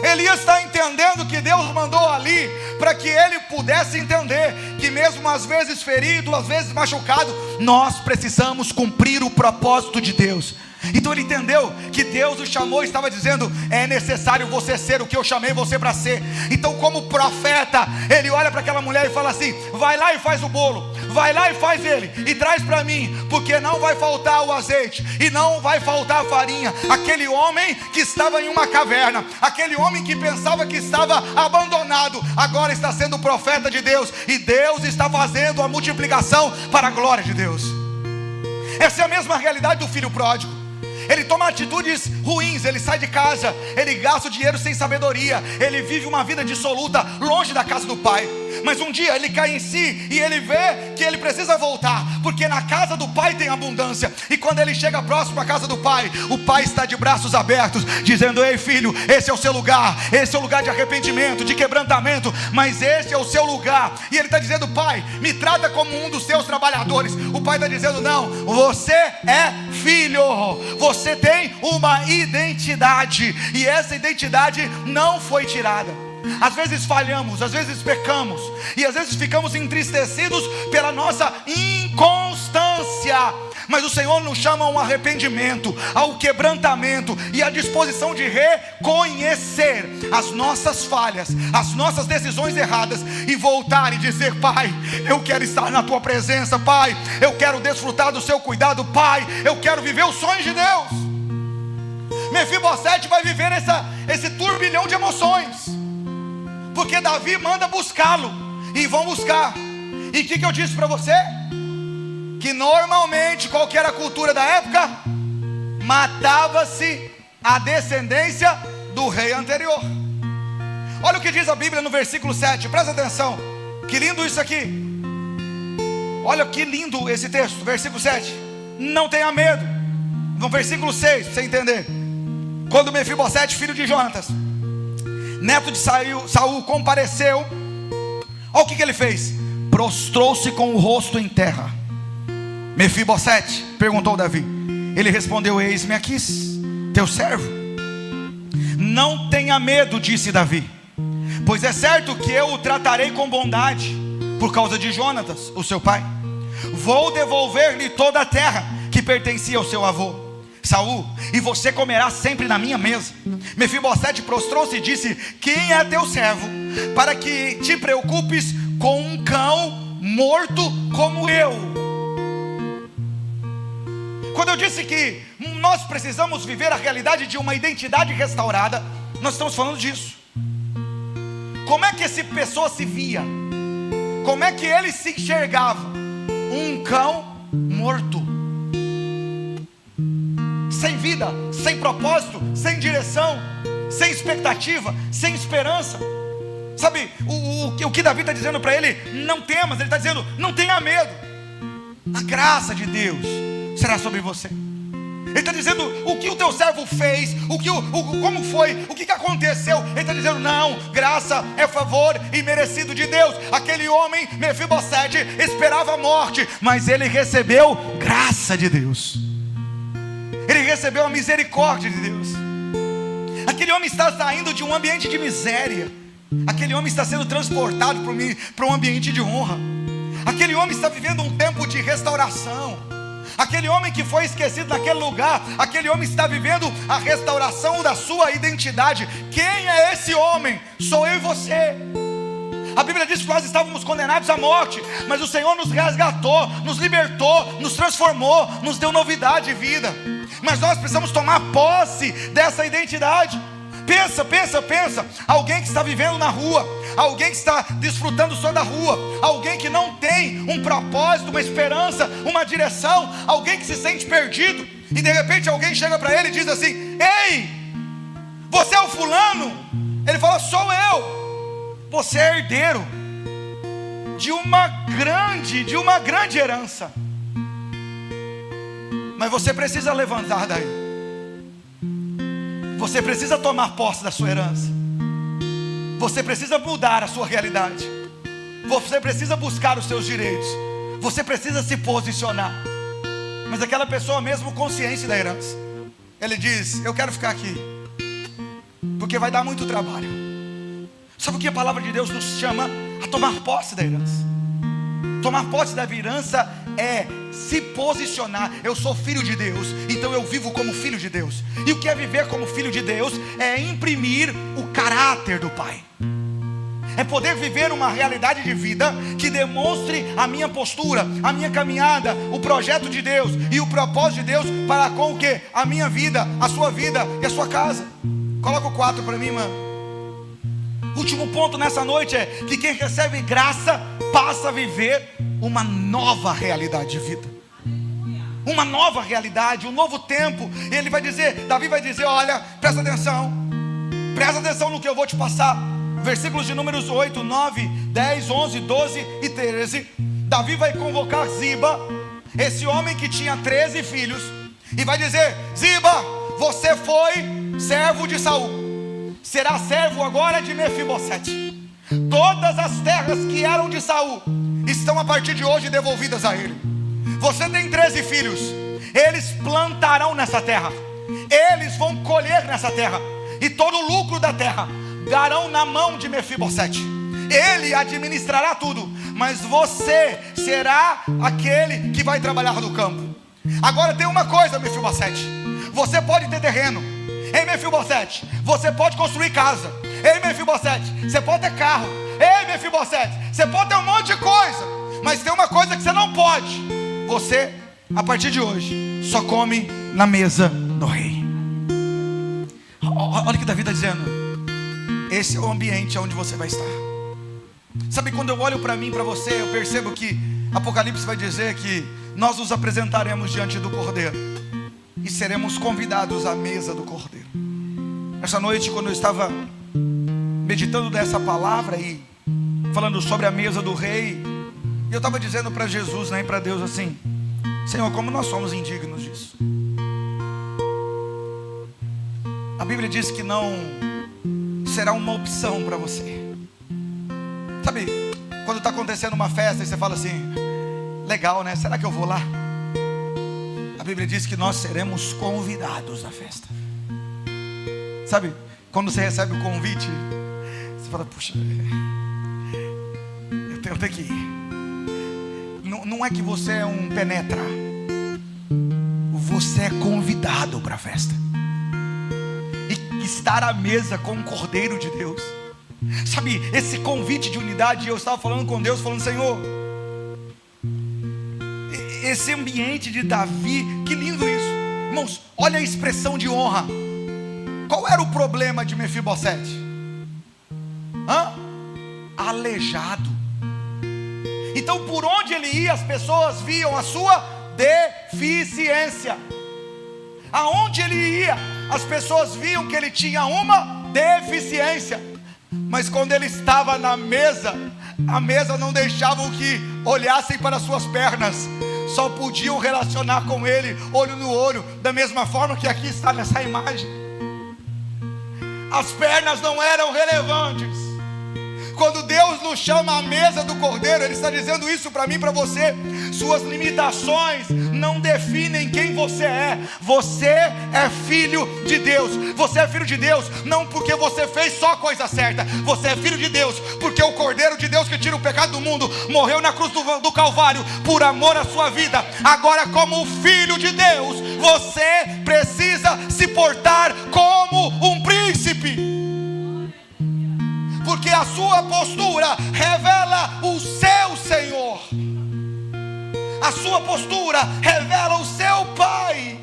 Elias está entendendo que Deus mandou ali para que ele pudesse entender que mesmo às vezes ferido, às vezes machucado, nós precisamos cumprir o propósito de Deus. Então ele entendeu que Deus o chamou e estava dizendo: é necessário você ser o que eu chamei você para ser. Então, como profeta, ele olha para aquela mulher e fala assim: vai lá e faz o bolo, vai lá e faz ele, e traz para mim, porque não vai faltar o azeite, e não vai faltar a farinha. Aquele homem que estava em uma caverna, aquele homem que pensava que estava abandonado, agora está sendo profeta de Deus, e Deus está fazendo a multiplicação para a glória de Deus. Essa é a mesma realidade do filho pródigo. Ele toma atitudes ruins, ele sai de casa, ele gasta o dinheiro sem sabedoria, ele vive uma vida dissoluta, longe da casa do pai. Mas um dia ele cai em si e ele vê que ele precisa voltar, porque na casa do pai tem abundância. E quando ele chega próximo à casa do pai, o pai está de braços abertos, dizendo: ei filho, esse é o seu lugar, esse é o lugar de arrependimento, de quebrantamento, mas esse é o seu lugar. E ele está dizendo: pai, me trata como um dos seus trabalhadores. O pai está dizendo: não, você é filho, você tem uma identidade, e essa identidade não foi tirada. Às vezes falhamos, às vezes pecamos, e às vezes ficamos entristecidos pela nossa inconstância. Mas o Senhor nos chama a um arrependimento, ao quebrantamento e à disposição de reconhecer as nossas falhas, as nossas decisões erradas, e voltar e dizer: pai, eu quero estar na tua presença, pai, eu quero desfrutar do seu cuidado, pai, eu quero viver os sonhos de Deus. Mefibosete vai viver esse turbilhão de emoções, porque Davi manda buscá-lo, e vão buscar. E o que eu disse para você? Que normalmente, qual que era a cultura da época? Matava-se a descendência do rei anterior. Olha o que diz a Bíblia no versículo 7, presta atenção, que lindo isso aqui. Olha que lindo esse texto, versículo 7. Não tenha medo. No versículo 6, para você entender. Quando Mefibosete, filho de Jonatas, neto de Saul, compareceu, olha o que ele fez: prostrou-se com o rosto em terra. Mefibosete, perguntou Davi. Ele respondeu: eis-me aqui, teu servo. Não tenha medo, disse Davi, pois é certo que eu o tratarei com bondade por causa de Jonatas, o seu pai. Vou devolver-lhe toda a terra que pertencia ao seu avô Saul, e você comerá sempre na minha mesa. Mefibosete prostrou-se e disse: quem é teu servo para que te preocupes com um cão morto como eu? Quando eu disse que nós precisamos viver a realidade de uma identidade restaurada, nós estamos falando disso. Como é que essa pessoa se via? Como é que ele se enxergava? Um cão morto, sem vida, sem propósito, sem direção, sem expectativa, sem esperança. Sabe, o que Davi está dizendo para ele? Não temas. Ele está dizendo, não tenha medo, a graça de Deus será sobre você. Ele está dizendo o que o teu servo fez, como foi, o que aconteceu. Ele está dizendo, não, graça é favor imerecido de Deus. Aquele homem, Mefibosete, esperava a morte, mas ele recebeu graça de Deus. Ele recebeu a misericórdia de Deus. Aquele homem está saindo de um ambiente de miséria. Aquele homem está sendo transportado para um ambiente de honra. Aquele homem está vivendo um tempo de restauração. Aquele homem que foi esquecido naquele lugar, aquele homem está vivendo a restauração da sua identidade. Quem é esse homem? Sou eu e você. A Bíblia diz que nós estávamos condenados à morte, mas o Senhor nos resgatou, nos libertou, nos transformou, nos deu novidade de vida. Mas nós precisamos tomar posse dessa identidade. Pensa, alguém que está vivendo na rua, alguém que está desfrutando só da rua, alguém que não tem um propósito, uma esperança, uma direção, alguém que se sente perdido, e de repente alguém chega para ele e diz assim: ei, você é o fulano? Ele fala: sou eu. Você é herdeiro de uma grande herança, mas você precisa levantar daí. Você precisa tomar posse da sua herança. Você precisa mudar a sua realidade. Você precisa buscar os seus direitos. Você precisa se posicionar. Mas aquela pessoa, mesmo consciente da herança, ele diz: eu quero ficar aqui, porque vai dar muito trabalho. Sabe o que a palavra de Deus nos chama? A tomar posse da herança. Tomar posse da herança é se posicionar. Eu sou filho de Deus, então eu vivo como filho de Deus. E o que é viver como filho de Deus? É imprimir o caráter do Pai. É poder viver uma realidade de vida que demonstre a minha postura, a minha caminhada, o projeto de Deus e o propósito de Deus para com o que? A minha vida, a sua vida e a sua casa. Coloca o 4 para mim, mano. Último ponto nessa noite é que quem recebe graça passa a viver uma nova realidade de vida. Uma nova realidade, um novo tempo. E ele vai dizer, Davi vai dizer: olha, presta atenção no que eu vou te passar. Versículos de números 8, 9, 10, 11, 12 e 13. Davi vai convocar Ziba, esse homem que tinha 13 filhos, e vai dizer: Ziba, você foi servo de Saul, será servo agora de Mefibosete. Todas as terras que eram de Saul estão a partir de hoje devolvidas a ele. Você tem 13 filhos, eles plantarão nessa terra, eles vão colher nessa terra, e todo o lucro da terra darão na mão de Mefibosete. Ele administrará tudo, mas você será aquele que vai trabalhar no campo. Agora tem uma coisa, Mefibosete: você pode ter terreno. Ei, Mefibosete, você pode construir casa. Ei, Mefibosete, você pode ter carro. Ei, Mefibosete, você pode ter um monte de coisa, mas tem uma coisa que você não pode: você, a partir de hoje, só come na mesa do rei. Olha o que Davi está dizendo. Esse é o ambiente onde você vai estar. Sabe, quando eu olho para mim, para você, eu percebo que Apocalipse vai dizer que nós nos apresentaremos diante do Cordeiro e seremos convidados à mesa do Cordeiro. Essa noite, quando eu estava meditando dessa palavra e falando sobre a mesa do rei, eu estava dizendo para Jesus, né, e para Deus assim: Senhor, como nós somos indignos disso. A Bíblia diz que não será uma opção para você. Sabe, quando está acontecendo uma festa e você fala assim: legal, né? Será que eu vou lá? A Bíblia diz que nós seremos convidados à festa. Sabe, quando você recebe o convite, você fala: puxa, eu tenho que ir. Não é que você é um penetra, você é convidado para a festa. E estar à mesa com o Cordeiro de Deus. Sabe, esse convite de unidade. Eu estava falando com Deus, falando: Senhor, esse ambiente de Davi, que lindo isso. Irmãos, olha a expressão de honra. Qual era o problema de Mefibosete? Aleijado. Então por onde ele ia, as pessoas viam a sua deficiência. Aonde ele ia, as pessoas viam que ele tinha uma deficiência. Mas quando ele estava na mesa, a mesa não deixava que olhassem para suas pernas. Só podiam relacionar com ele, olho no olho, da mesma forma que aqui está nessa imagem. As pernas não eram relevantes. Quando Deus nos chama à mesa do Cordeiro, Ele está dizendo isso para mim e para você. Suas limitações não definem quem você é. Você é filho de Deus. Você é filho de Deus não porque você fez só a coisa certa. Você é filho de Deus porque o Cordeiro de Deus que tira o pecado do mundo morreu na cruz do Calvário por amor à sua vida. Agora, como filho de Deus, você precisa se portar como um príncipe, porque a sua postura revela o seu Senhor. A sua postura revela o seu Pai.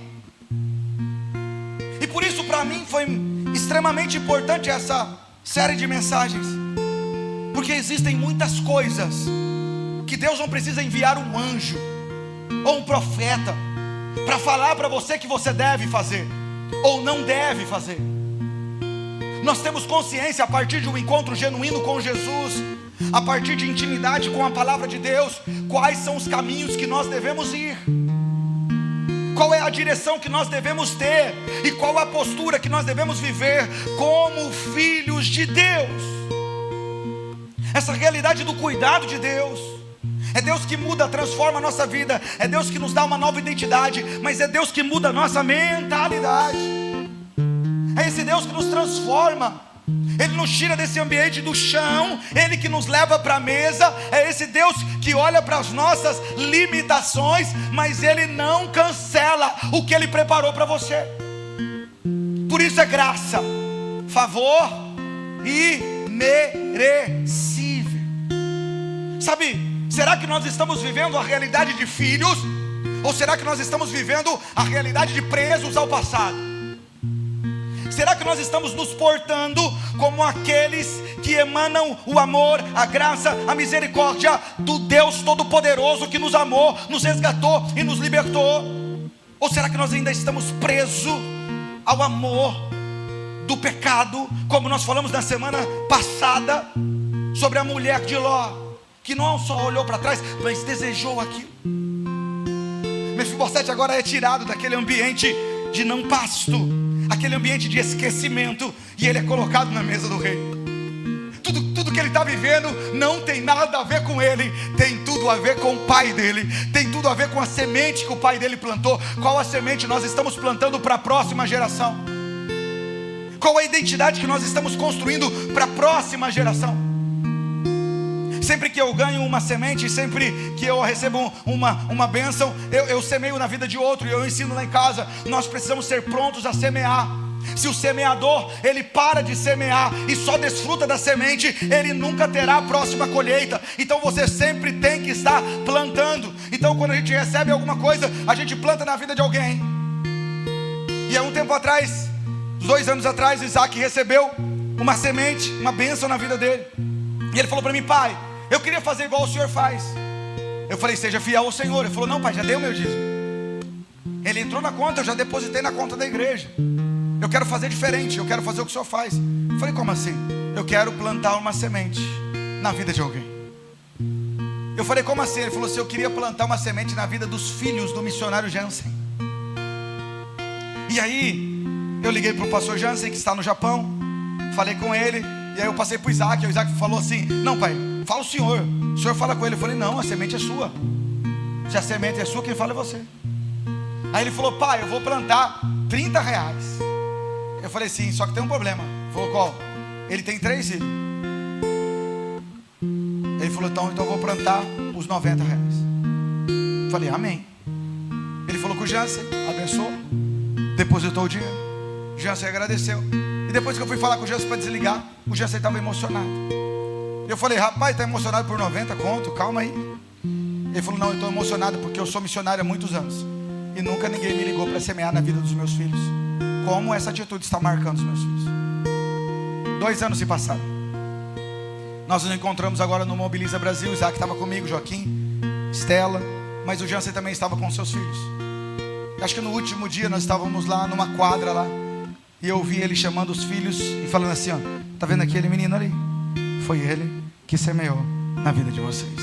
E por isso para mim foi extremamente importante essa série de mensagens, porque existem muitas coisas que Deus não precisa enviar um anjo ou um profeta para falar para você que você deve fazer ou não deve fazer. Nós temos consciência a partir de um encontro genuíno com Jesus, a partir de intimidade com a palavra de Deus, quais são os caminhos que nós devemos ir, qual é a direção que nós devemos ter e qual a postura que nós devemos viver como filhos de Deus. Essa realidade do cuidado de Deus, é Deus que muda, transforma a nossa vida, é Deus que nos dá uma nova identidade, mas é Deus que muda a nossa mentalidade. É esse Deus que nos transforma. Ele nos tira desse ambiente do chão, Ele que nos leva para a mesa. É esse Deus que olha para as nossas limitações, mas Ele não cancela o que Ele preparou para você. Por isso é graça, favor e imerecível. Sabe, será que nós estamos vivendo a realidade de filhos? Ou será que nós estamos vivendo a realidade de presos ao passado? Será que nós estamos nos portando como aqueles que emanam o amor, a graça, a misericórdia do Deus Todo-Poderoso que nos amou, nos resgatou e nos libertou? Ou será que nós ainda estamos presos ao amor do pecado, como nós falamos na semana passada sobre a mulher de Ló, que não só olhou para trás, mas desejou aquilo? Mefibosete agora é tirado daquele ambiente de não pasto, aquele ambiente de esquecimento, e ele é colocado na mesa do rei. Tudo que ele está vivendo não tem nada a ver com ele, tem tudo a ver com o pai dele, tem tudo a ver com a semente que o pai dele plantou. Qual a semente nós estamos plantando para a próxima geração? Qual a identidade que nós estamos construindo para a próxima geração? Sempre que eu ganho uma semente, sempre que eu recebo uma bênção, eu semeio na vida de outro, e eu ensino lá em casa. Nós precisamos ser prontos a semear. Se o semeador, ele para de semear e só desfruta da semente, ele nunca terá a próxima colheita. Então você sempre tem que estar plantando. Então quando a gente recebe alguma coisa, a gente planta na vida de alguém. E há um tempo atrás, 2 anos atrás, Isaac recebeu uma semente, uma bênção na vida dele. E ele falou para mim: pai, eu queria fazer igual o senhor faz. Eu falei: seja fiel ao Senhor. Ele falou: não, pai, já dei o meu dízimo. Ele entrou na conta, eu já depositei na conta da igreja. Eu quero fazer diferente, eu quero fazer o que o senhor faz. Eu falei: como assim? Eu quero plantar uma semente na vida de alguém. Eu falei: como assim? Ele falou assim: eu queria plantar uma semente na vida dos filhos do missionário Jansen. E aí eu liguei para o pastor Jansen, que está no Japão. Falei com ele. E aí eu passei para o Isaac. E o Isaac falou assim: não, pai, fala o senhor fala com ele. Eu falei: não, a semente é sua. Se a semente é sua, quem fala é você. Aí ele falou: pai, eu vou plantar R$30. Eu falei: sim, só que tem um problema. Ele falou: qual? Ele tem 3 filhos. Ele falou: então eu vou plantar os R$90. Eu falei: amém. Ele falou com o Jansen, abençoou, depositou o dinheiro. O Jansen agradeceu. E depois que eu fui falar com o Jansen para desligar, o Jansen estava emocionado. Eu falei: rapaz, está emocionado por 90 conto? Calma aí. Ele falou: não, eu estou emocionado porque eu sou missionário há muitos anos e nunca ninguém me ligou para semear na vida dos meus filhos. Como essa atitude está marcando os meus filhos. 2 anos se passaram. Nós nos encontramos agora no Mobiliza Brasil. Isaac estava comigo, Joaquim, Estela, mas o Jansen também estava com seus filhos. Acho que no último dia nós estávamos lá numa quadra lá, e eu ouvi ele chamando os filhos e falando assim, ó, tá vendo aquele menino ali? Foi ele que semeou na vida de vocês.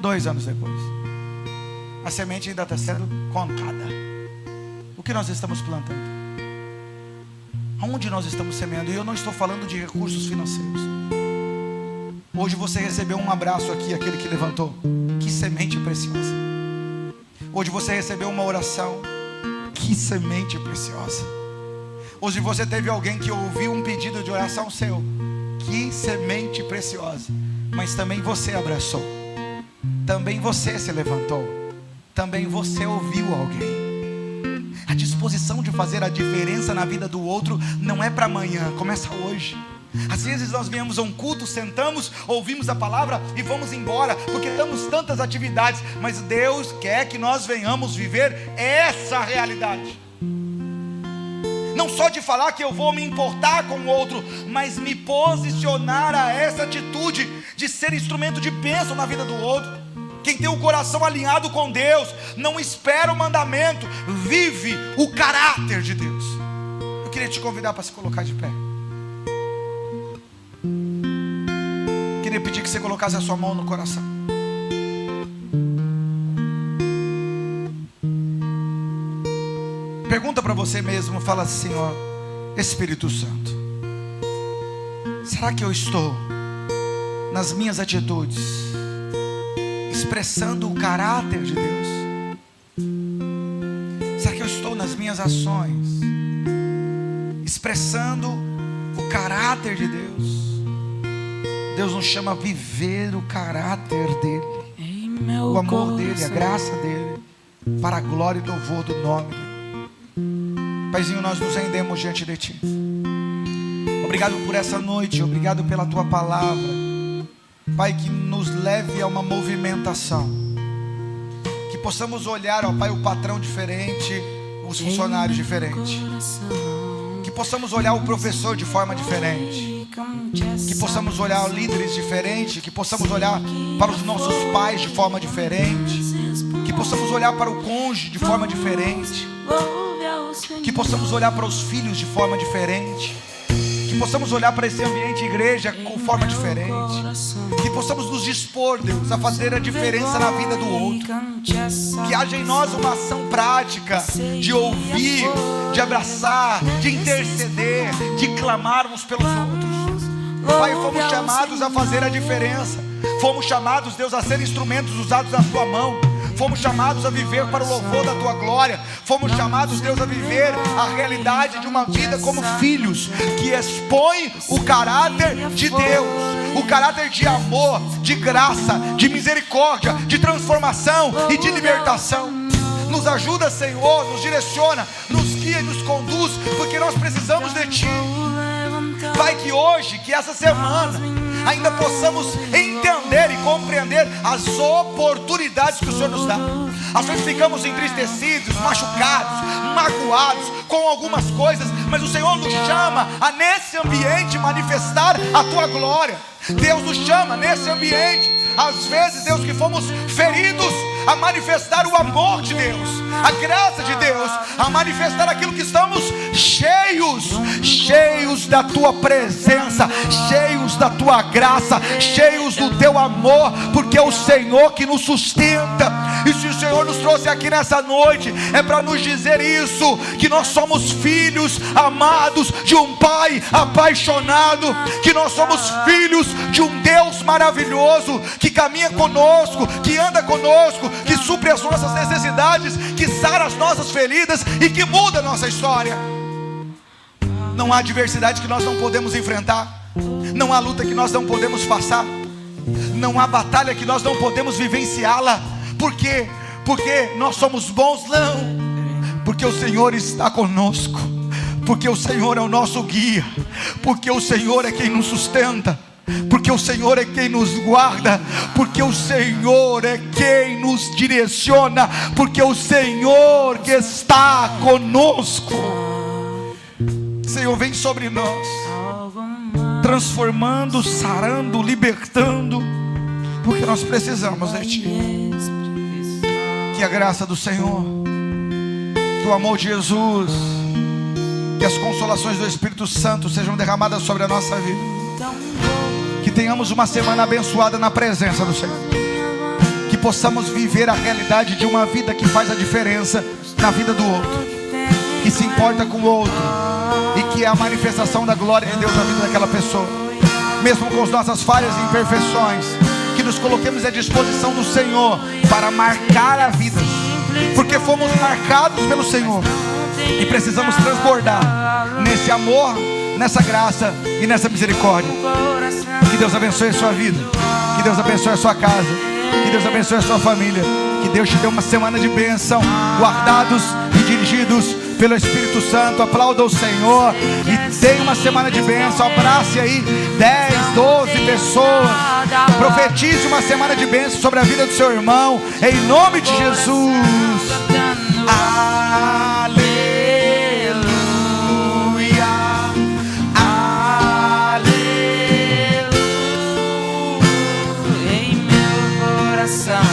2 anos depois, a semente ainda está sendo contada. O que nós estamos plantando? Aonde nós estamos semeando? E eu não estou falando de recursos financeiros. Hoje você recebeu um abraço aqui, aquele que levantou. Que semente preciosa. Hoje você recebeu uma oração. Que semente preciosa. Hoje você teve alguém que ouviu um pedido de oração seu. Que semente preciosa. Mas também você abraçou. Também você se levantou. Também você ouviu alguém. A disposição de fazer a diferença na vida do outro não é para amanhã, começa hoje. Às vezes nós viemos a um culto, sentamos, ouvimos a palavra e vamos embora, porque temos tantas atividades, mas Deus quer que nós venhamos viver essa realidade. Não só de falar que eu vou me importar com o outro, mas me posicionar a essa atitude de ser instrumento de bênção na vida do outro. Quem tem o coração alinhado com Deus, não espera o mandamento, vive o caráter de Deus. Eu queria te convidar para se colocar de pé. Queria pedir que você colocasse a sua mão no coração. Pergunta para você mesmo, fala assim, ó, Espírito Santo, será que eu estou nas minhas atitudes expressando o caráter de Deus? Será que eu estou nas minhas ações expressando o caráter de Deus? Deus nos chama a viver o caráter dele, o amor dele, a graça dele, para a glória e louvor do nome dele. Paizinho, nós nos rendemos diante de ti. Obrigado por essa noite, obrigado pela tua palavra, Pai, que nos leve a uma movimentação, que possamos olhar, ó Pai, o patrão diferente, os funcionários diferentes, que possamos olhar o professor de forma diferente, que possamos olhar líderes diferentes, que possamos olhar para os nossos pais de forma diferente, que possamos olhar para o cônjuge de forma diferente, que possamos olhar para os filhos de forma diferente, que possamos olhar para esse ambiente igreja com forma diferente, que possamos nos dispor, Deus, a fazer a diferença na vida do outro, que haja em nós uma ação prática de ouvir, de abraçar, de interceder, de clamarmos pelos outros. Pai, fomos chamados a fazer a diferença, fomos chamados, Deus, a ser instrumentos usados na tua mão, fomos chamados a viver para o louvor da tua glória, fomos chamados, Deus, a viver a realidade de uma vida como filhos, que expõe o caráter de Deus, o caráter de amor, de graça, de misericórdia, de transformação e de libertação. Nos ajuda, Senhor, nos direciona, nos guia e nos conduz, porque nós precisamos de ti. Pai, que hoje, que essa semana ainda possamos entender e compreender as oportunidades que o Senhor nos dá. Às vezes ficamos entristecidos, machucados, magoados com algumas coisas, mas o Senhor nos chama a nesse ambiente manifestar a tua glória. Deus nos chama nesse ambiente, às vezes, Deus, que fomos feridos, a manifestar o amor de Deus, a graça de Deus, a manifestar aquilo que estamos cheios da tua presença, cheios da tua graça, cheios do teu amor, porque é o Senhor que nos sustenta. E se o Senhor nos trouxe aqui nessa noite, é para nos dizer isso, que nós somos filhos amados de um Pai apaixonado, que nós somos filhos de um Deus maravilhoso, que caminha conosco, que anda conosco, que supre as nossas necessidades, que sara as nossas feridas e que muda a nossa história. Não há adversidade que nós não podemos enfrentar, não há luta que nós não podemos passar, não há batalha que nós não podemos vivenciá-la. Por quê? Porque nós somos bons? Não, porque o Senhor está conosco, porque o Senhor é o nosso guia, porque o Senhor é quem nos sustenta, porque o Senhor é quem nos guarda, porque o Senhor é quem nos direciona, porque o Senhor que está conosco. Senhor, vem sobre nós, transformando, sarando, libertando, porque nós precisamos de Ti. Que a graça do Senhor, que o amor de Jesus, que as consolações do Espírito Santo sejam derramadas sobre a nossa vida. Que tenhamos uma semana abençoada na presença do Senhor. Que possamos viver a realidade de uma vida que faz a diferença na vida do outro, que se importa com o outro e que é a manifestação da glória de Deus na vida daquela pessoa. Mesmo com as nossas falhas e imperfeições, que nos coloquemos à disposição do Senhor para marcar a vida, porque fomos marcados pelo Senhor e precisamos transbordar nesse amor, nessa graça e nessa misericórdia. Que Deus abençoe a sua vida, que Deus abençoe a sua casa, que Deus abençoe a sua família, que Deus te dê uma semana de bênção, guardados e dirigidos pelo Espírito Santo. Aplauda o Senhor e tenha uma semana de bênção. Abrace aí 10, 12 pessoas. Profetize uma semana de bênção sobre a vida do seu irmão, em nome de Jesus. Aleluia, aleluia. Em meu coração